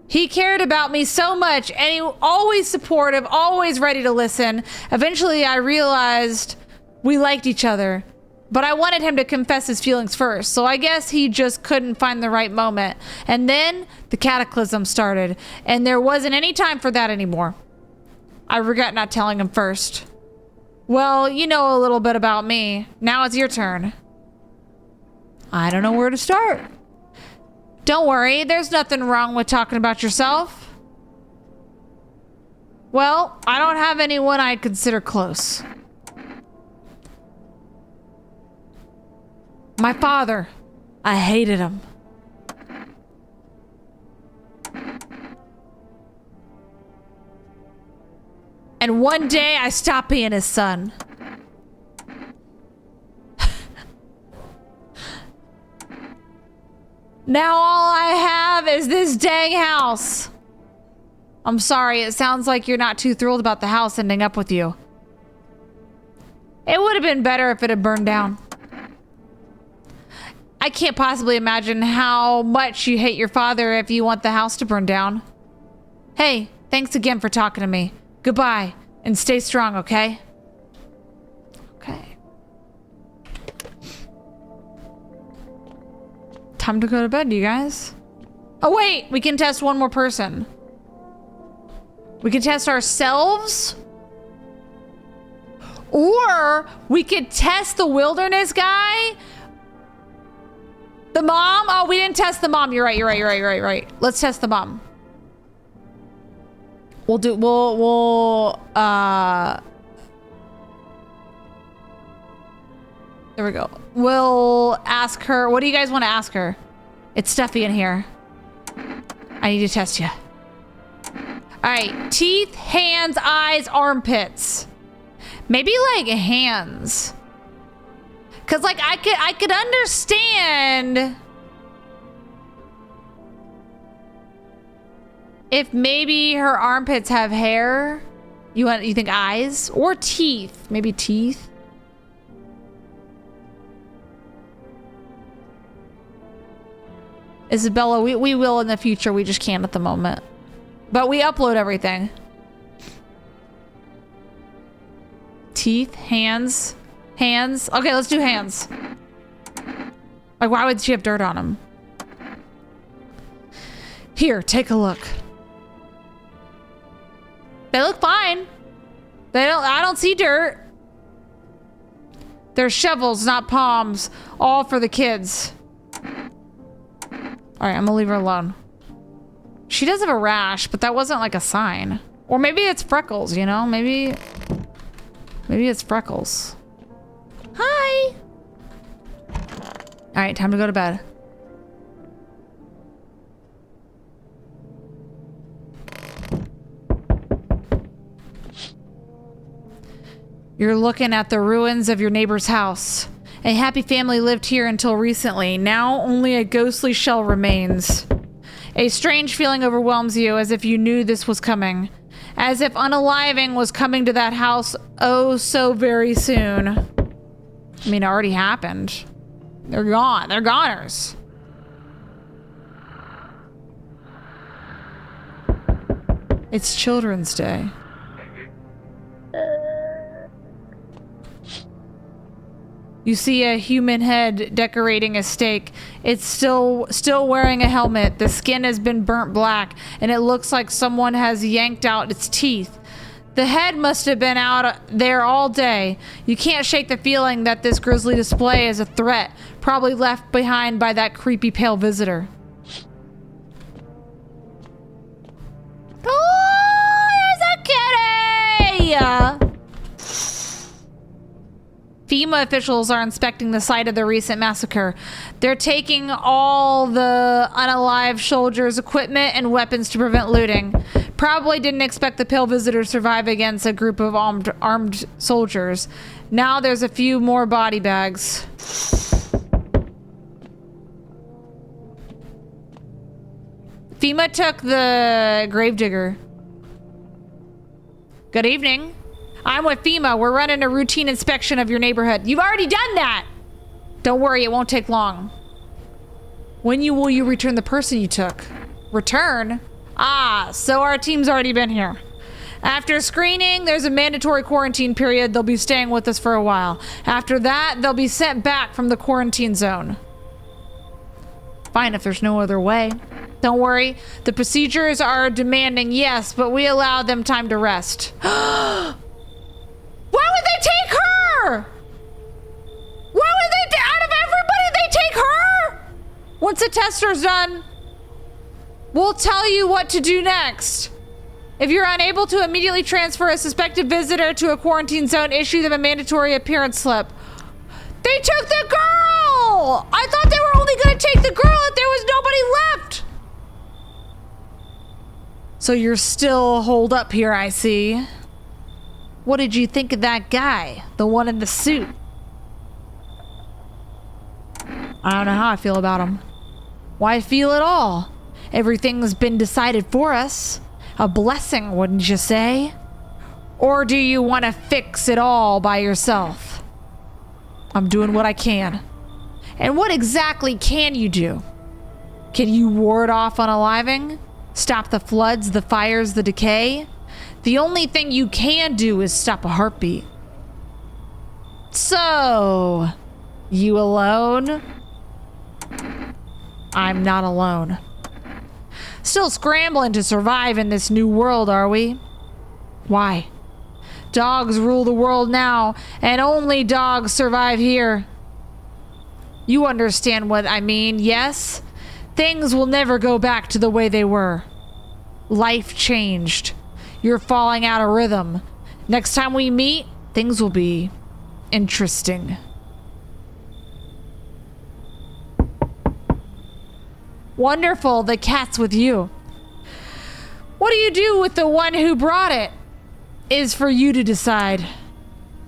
He cared about me so much, and he was always supportive, always ready to listen. Eventually, I realized we liked each other, but I wanted him to confess his feelings first, so I guess he just couldn't find the right moment. And then the cataclysm started, and there wasn't any time for that anymore. I regret not telling him first. Well, you know a little bit about me. Now it's your turn. I don't know where to start. Don't worry, there's nothing wrong with talking about yourself. Well, I don't have anyone I'd consider close. My father. I hated him. And one day I stopped being his son. Now all I have is this dang house. I'm sorry, it sounds like you're not too thrilled about the house ending up with you. It would have been better if it had burned down. I can't possibly imagine how much you hate your father if you want the house to burn down. Hey, thanks again for talking to me. Goodbye, and stay strong, okay? Okay. Time to go to bed, you guys. Oh, wait! We can test one more person. We can test ourselves. Or we could test the wilderness guy. The mom? Oh, we didn't test the mom. You're right. Let's test the mom. There we go. We'll ask her. What do you guys want to ask her? It's stuffy in here. I need to test you. All right. Teeth, hands, eyes, armpits. Maybe like hands. Cause like I could understand if maybe her armpits have hair. You think eyes or teeth? Maybe teeth. Isabella, we will in the future. We just can't at the moment. But we upload everything. Teeth, hands. Hands. Okay, let's do hands. Like, why would she have dirt on them? Here, take a look. They look fine. I don't see dirt. They're shovels, not palms. All for the kids. All right, I'm gonna leave her alone. She does have a rash, but that wasn't like a sign. Or maybe it's freckles, you know? Maybe it's freckles. Hi. All right, time to go to bed. You're looking at the ruins of your neighbor's house. A happy family lived here until recently. Now only a ghostly shell remains. A strange feeling overwhelms you, as if you knew this was coming. As if unaliving was coming to that house oh so very soon. I mean, it already happened. They're gone. They're goners. It's Children's Day. You see a human head decorating a stake. It's still wearing a helmet. The skin has been burnt black, and it looks like someone has yanked out its teeth. The head must have been out there all day. You can't shake the feeling that this grisly display is a threat, probably left behind by that creepy pale visitor. Oh, there's a kitty! FEMA officials are inspecting the site of the recent massacre. They're taking all the unalive soldiers' equipment and weapons to prevent looting. Probably didn't expect the pale visitor to survive against a group of armed soldiers. Now there's a few more body bags. FEMA took the gravedigger. Good evening. I'm with FEMA. We're running a routine inspection of your neighborhood. You've already done that! Don't worry, it won't take long. When will you return the person you took? Return? Ah, so our team's already been here. After screening, there's a mandatory quarantine period. They'll be staying with us for a while. After that, they'll be sent back from the quarantine zone. Fine, if there's no other way. Don't worry. The procedures are demanding, yes, but we allow them time to rest. Why would they take her? Why would they, out of everybody, they take her? Once the tester's done, we'll tell you what to do next. If you're unable to immediately transfer a suspected visitor to a quarantine zone, issue them a mandatory appearance slip. They took the girl! I thought they were only going to take the girl if there was nobody left. So you're still holed up here, I see. What did you think of that guy? The one in the suit? I don't know how I feel about him. Why feel at all? Everything's been decided for us. A blessing, wouldn't you say? Or do you want to fix it all by yourself? I'm doing what I can. And what exactly can you do? Can you ward off unaliving? Stop the floods, the fires, the decay? The only thing you can do is stop a heartbeat. So, you alone? I'm not alone. Still scrambling to survive in this new world, are we? Why? Dogs rule the world now, and only dogs survive here. You understand what I mean, yes? Things will never go back to the way they were. Life changed. You're falling out of rhythm. Next time we meet, things will be interesting. Wonderful, the cat's with you. What do you do with the one who brought it? Is for you to decide.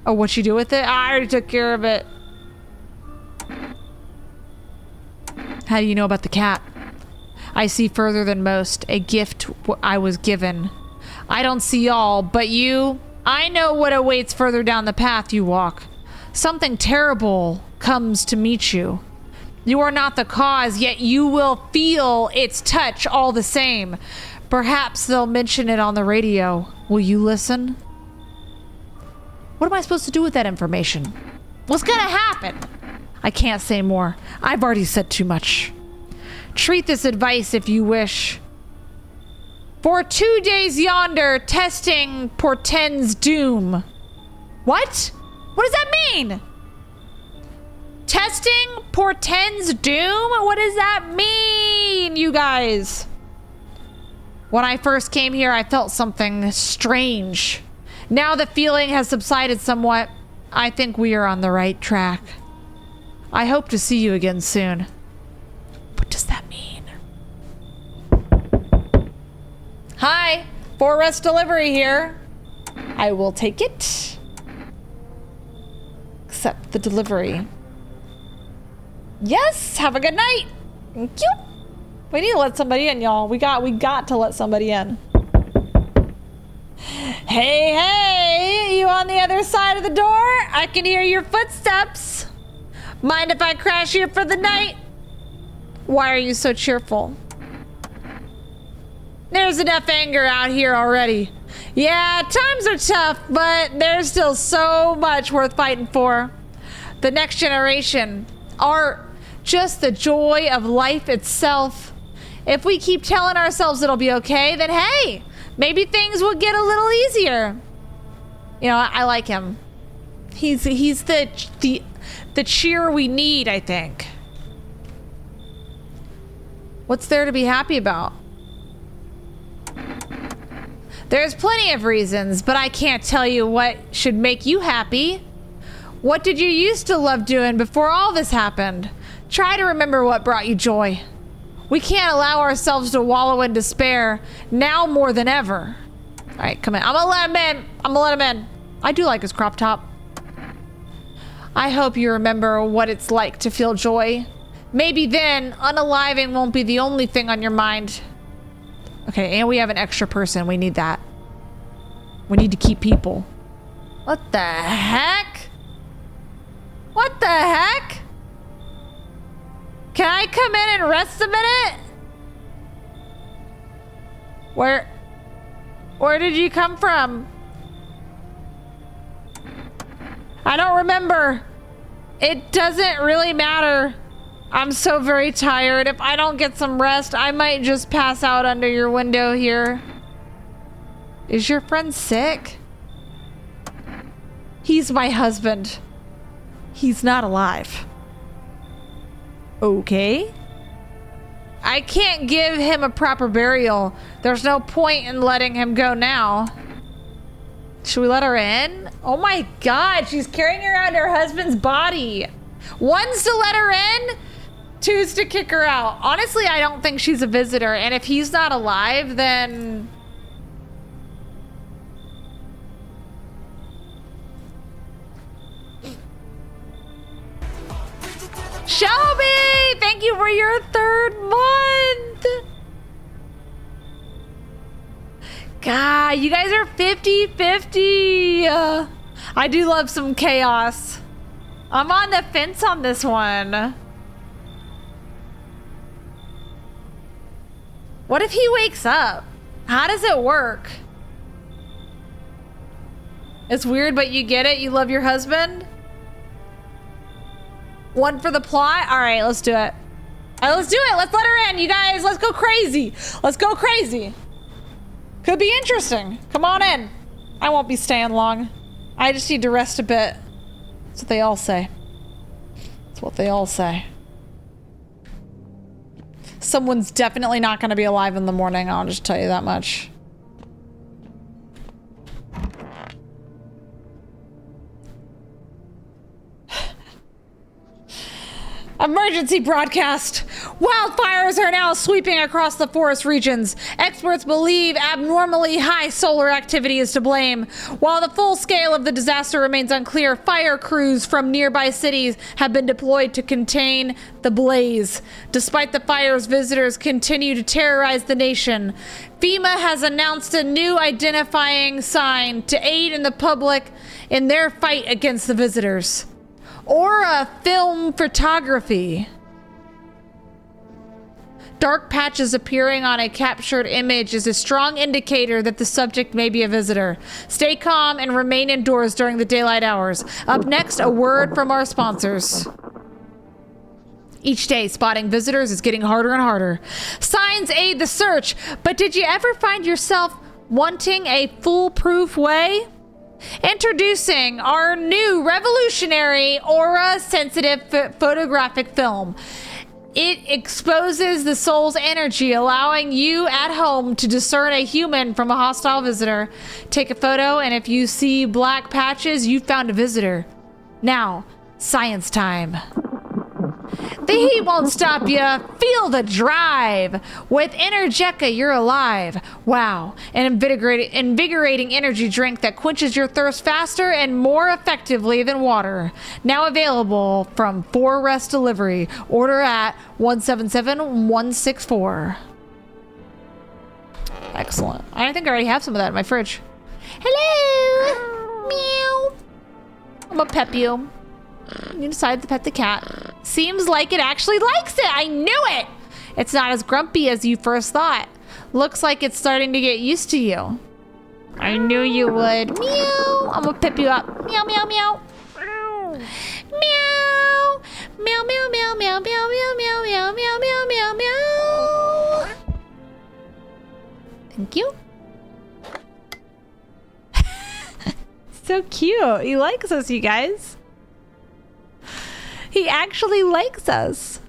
Oh, what you do with it? I already took care of it. How do you know about the cat? I see further than most. A gift I was given. I don't see all, but you... I know what awaits further down the path you walk. Something terrible comes to meet you. You are not the cause, yet you will feel its touch all the same. Perhaps they'll mention it on the radio. Will you listen? What am I supposed to do with that information? What's gonna happen? I can't say more. I've already said too much. Treat this advice if you wish. For 2 days yonder, testing portends doom. What? What does that mean? Testing portends doom? What does that mean, you guys? When I first came here, I felt something strange. Now the feeling has subsided somewhat. I think we are on the right track. I hope to see you again soon. What does that mean? Hi, 4-rest delivery here. I will take it. Accept the delivery. Yes, have a good night. Thank you. We need to let somebody in, y'all. We got to let somebody in. Hey, hey, you on the other side of the door? I can hear your footsteps. Mind if I crash here for the night? Why are you so cheerful? There's enough anger out here already. Yeah, times are tough, but there's still so much worth fighting for. The next generation, art, just the joy of life itself. If we keep telling ourselves it'll be okay, then hey, maybe things will get a little easier. You know, I like him. He's the cheer we need, I think. What's there to be happy about? There's plenty of reasons, but I can't tell you what should make you happy. What did you used to love doing before all this happened? Try to remember what brought you joy. We can't allow ourselves to wallow in despair now more than ever. All right, come in. I'm gonna let him in. I'm gonna let him in. I do like his crop top. I hope you remember what it's like to feel joy. Maybe then, unaliving won't be the only thing on your mind. Okay, and we have an extra person. We need that. We need to keep people. What the heck? What the heck? Can I come in and rest a minute? Where did you come from? I don't remember. It doesn't really matter. I'm so very tired. If I don't get some rest, I might just pass out under your window here. Is your friend sick? He's my husband. He's not alive. Okay. I can't give him a proper burial. There's no point in letting him go now. Should we let her in? Oh my god, she's carrying around her husband's body. One's to let her in, two's to kick her out. Honestly, I don't think she's a visitor, and if he's not alive, then... Shelby! Thank you for your 3rd month! God, you guys are 50-50. I do love some chaos. I'm on the fence on this one. What if he wakes up? How does it work? It's weird, but you get it? You love your husband? One for the plot? All right, let's do it. All right, let's do it. Let's let her in, you guys. Let's go crazy. Let's go crazy. Could be interesting. Come on in. I won't be staying long. I just need to rest a bit. That's what they all say. That's what they all say. Someone's definitely not going to be alive in the morning. I'll just tell you that much. Emergency broadcast! Wildfires are now sweeping across the forest regions. Experts believe abnormally high solar activity is to blame. While the full scale of the disaster remains unclear, fire crews from nearby cities have been deployed to contain the blaze. Despite the fires, visitors continue to terrorize the nation. FEMA has announced a new identifying sign to aid in the public in their fight against the visitors. Aura film photography. Dark patches appearing on a captured image is a strong indicator that the subject may be a visitor. Stay calm and remain indoors during the daylight hours. Up next, a word from our sponsors. Each day, spotting visitors is getting harder and harder. Signs aid the search, but did you ever find yourself wanting a foolproof way? Introducing our new revolutionary Aura sensitive photographic film. It exposes the soul's energy, allowing you at home to discern a human from a hostile visitor. Take a photo, and if you see black patches, you found a visitor. Now, science time. The heat won't stop you. Feel the drive. With Energeca, you're alive. Wow, an invigorating energy drink that quenches your thirst faster and more effectively than water. Now available from 4Rest Delivery. Order at 177164. Excellent. I think I already have some of that in my fridge. Hello. Meow. I'm gonna pet you. You decided to pet the cat. Seems like it actually likes it. I knew it. It's not as grumpy as you first thought. Looks like it's starting to get used to you. I knew you would. Meow. I'm gonna pip you up. Meow, meow, meow. Meow. Meow, meow, meow, meow, meow, meow, meow, meow, meow, meow, meow, meow. Thank you. So cute. He likes us, you guys. He actually likes us.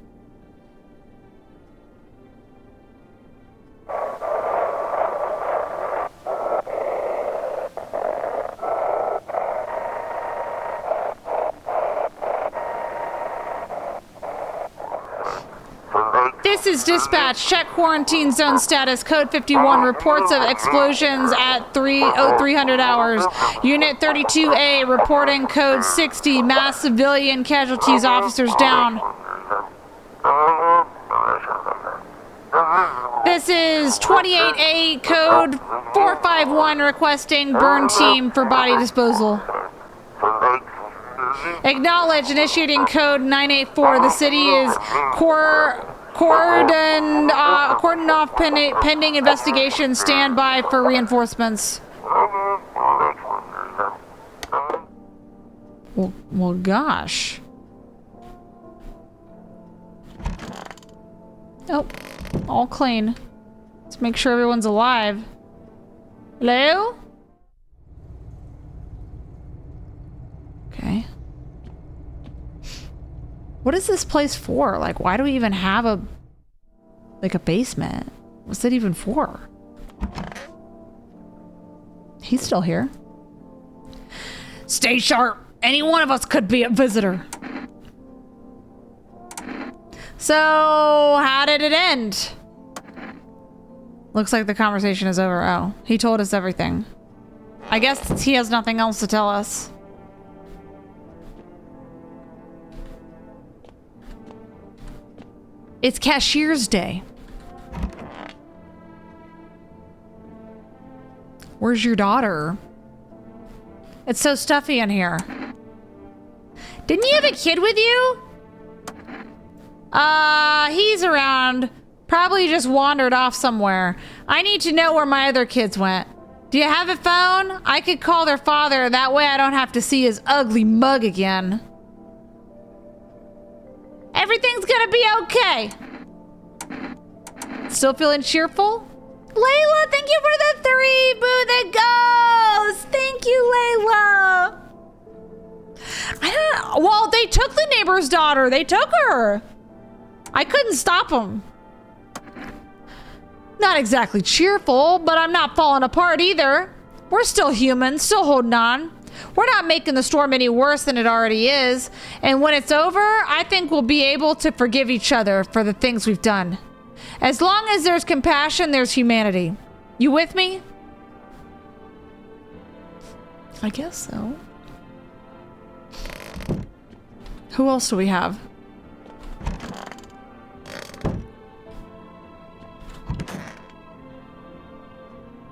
This is dispatch. Check quarantine zone status. Code 51. Reports of explosions at 300 hours. Unit 32A reporting code 60. Mass civilian casualties. Officers down. This is 28A code 451 requesting burn team for body disposal. Acknowledge. Initiating code 984. The city is cordoned off pending investigation. Stand by for reinforcements. Well, gosh. Oh, all clean. Let's make sure everyone's alive. Hello? Okay. What is this place for? Like, why do we even have a basement? What's it even for? He's still here. Stay sharp. Any one of us could be a visitor. So, how did it end? Looks like the conversation is over. Oh, he told us everything. I guess he has nothing else to tell us. It's Cashier's Day. Where's your daughter? It's so stuffy in here. Didn't you have a kid with you? He's around. Probably just wandered off somewhere. I need to know where my other kids went. Do you have a phone? I could call their father. That way I don't have to see his ugly mug again. Everything's gonna be okay. Still feeling cheerful? Layla, thank you for the 3. Boo the ghost. Thank you, Layla. Well, they took the neighbor's daughter. They took her. I couldn't stop them. Not exactly cheerful, but I'm not falling apart either. We're still human, still holding on. We're not making the storm any worse than it already is. And when it's over, I think we'll be able to forgive each other for the things we've done. As long as there's compassion, there's humanity. You with me? I guess so. Who else do we have?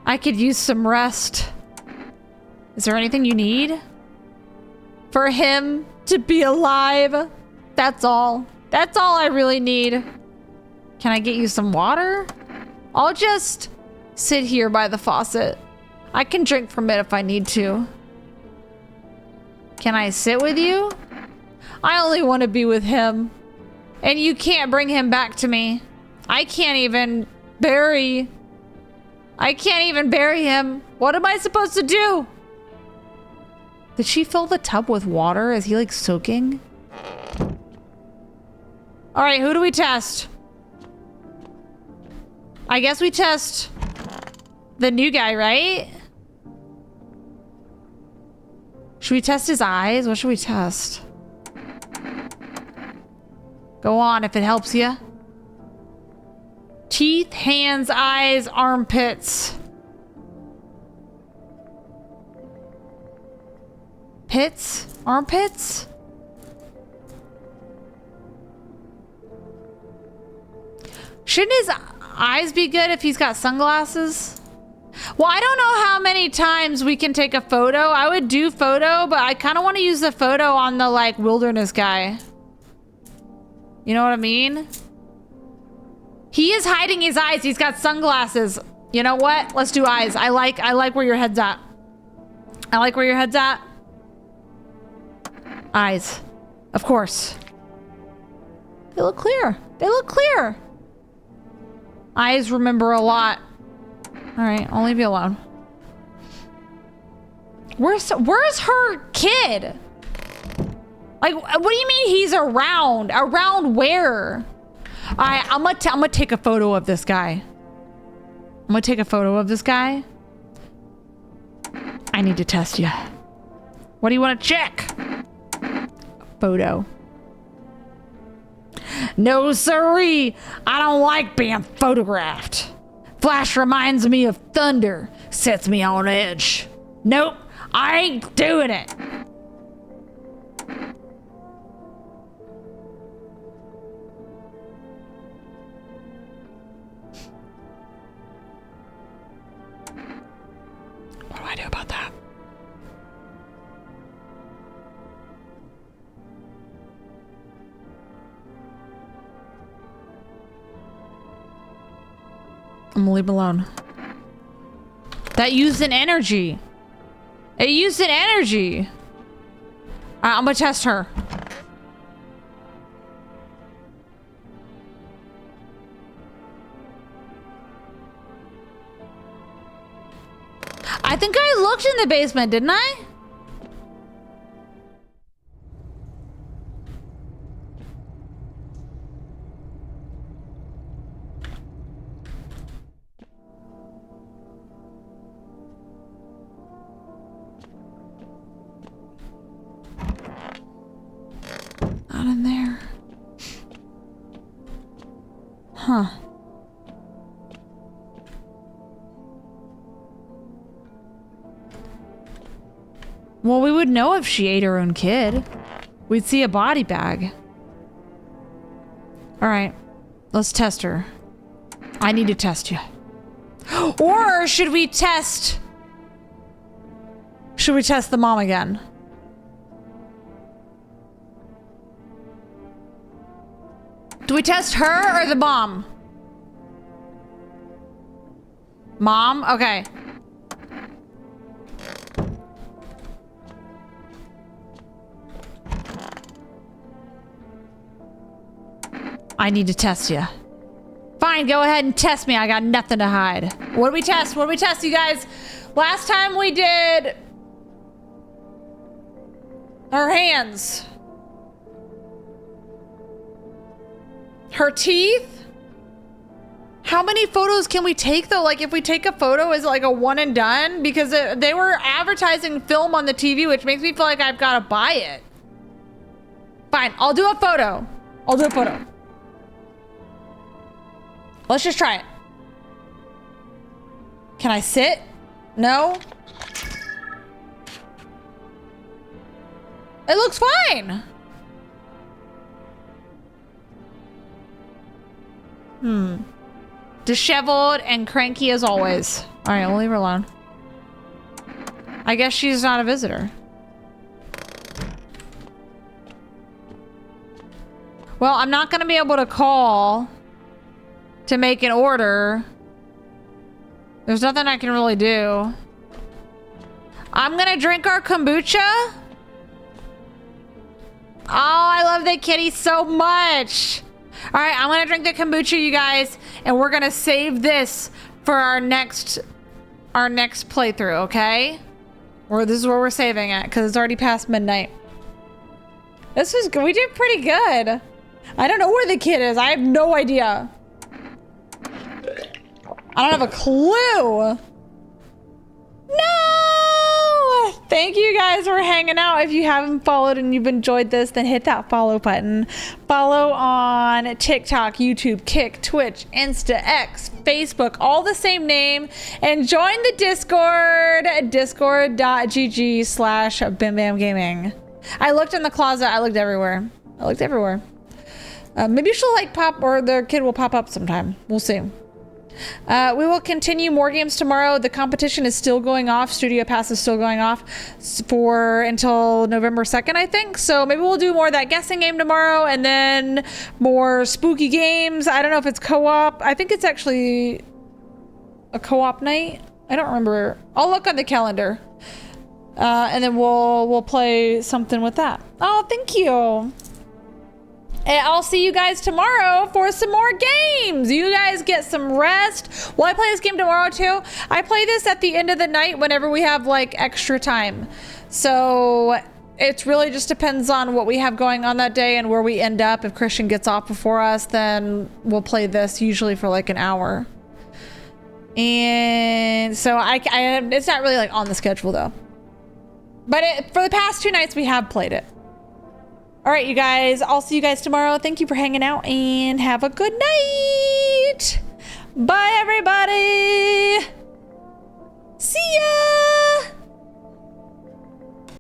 I could use some rest. Is there anything you need? For him to be alive? That's all. That's all I really need. Can I get you some water? I'll just sit here by the faucet. I can drink from it if I need to. Can I sit with you? I only want to be with him. And you can't bring him back to me. I can't even bury him. What am I supposed to do? Did she fill the tub with water? Is he like soaking? All right, who do we test? I guess we test the new guy, right? Should we test his eyes? What should we test? Go on if it helps you. Teeth, hands, eyes, armpits. Pits? Armpits? Shouldn't his eyes be good if he's got sunglasses? Well, I don't know how many times we can take a photo. I would do photo, but I kind of want to use the photo on the, like, wilderness guy. You know what I mean? He is hiding his eyes. He's got sunglasses. You know what? Let's do eyes. I like where your head's at. I like where your head's at. Eyes. Of course. They look clear. They look clear. Eyes remember a lot. All right, I'll leave you alone. Where's her kid? Like, what do you mean he's around? Around where? All right, I'm gonna take a photo of this guy. I'm gonna take a photo of this guy. I need to test you. What do you want to check? Photo. No siree, I don't like being photographed. Flash reminds me of thunder, sets me on edge. Nope, I ain't doing it. What do I do about that? I'm gonna leave him alone. That used an energy. It used an energy. Alright, I'm gonna test her. I think I looked in the basement, didn't I? Not in there. Huh. Well, we would know if she ate her own kid. We'd see a body bag. All right, let's test her. I need to test you. Or should we test... Should we test the mom again? Do we test her or the mom? Mom? Okay. I need to test you. Fine, go ahead and test me. I got nothing to hide. What do we test? What do we test, you guys? Last time we did... her hands. Her teeth? How many photos can we take though? Like if we take a photo, is it like a one and done? Because they were advertising film on the TV, which makes me feel like I've got to buy it. Fine, I'll do a photo. I'll do a photo. Let's just try it. Can I sit? No? It looks fine. Disheveled and cranky as always. All right, we'll leave her alone. I guess she's not a visitor. Well, I'm not gonna be able to call to make an order. There's nothing I can really do. I'm gonna drink our kombucha. Oh, I love the kitty so much. All right, I'm gonna drink the kombucha, you guys, and we're gonna save this for our next playthrough, okay? This is where we're saving it because it's already past midnight. This was good. We did pretty good. I don't know where the kid is. I have no idea. I don't have a clue. No! Thank you guys for hanging out. If you haven't followed and you've enjoyed this, then hit that follow button. Follow on TikTok, YouTube, Kick, Twitch, Insta, X, Facebook, all the same name. And join the Discord, discord.gg/BimBamGaming. I looked in the closet. I looked everywhere. Maybe she'll like pop, or the kid will pop up sometime. We'll see. We will continue more games tomorrow. The competition is still going off. Studio Pass is still going off for until November 2nd, I think. So maybe we'll do more of that guessing game tomorrow, and then more spooky games. I don't know if it's co-op. I think it's actually a co-op night. I don't remember. I'll look on the calendar. And then we'll play something with that. Oh, thank you. And I'll see you guys tomorrow for some more games. You guys get some rest. Will I play this game tomorrow too? I play this at the end of the night whenever we have like extra time. So it really just depends on what we have going on that day and where we end up. If Christian gets off before us, then we'll play this usually for like an hour. And so it's not really like on the schedule though. But for the past 2 nights, we have played it. All right, you guys. I'll see you guys tomorrow. Thank you for hanging out and have a good night. Bye, everybody. See ya.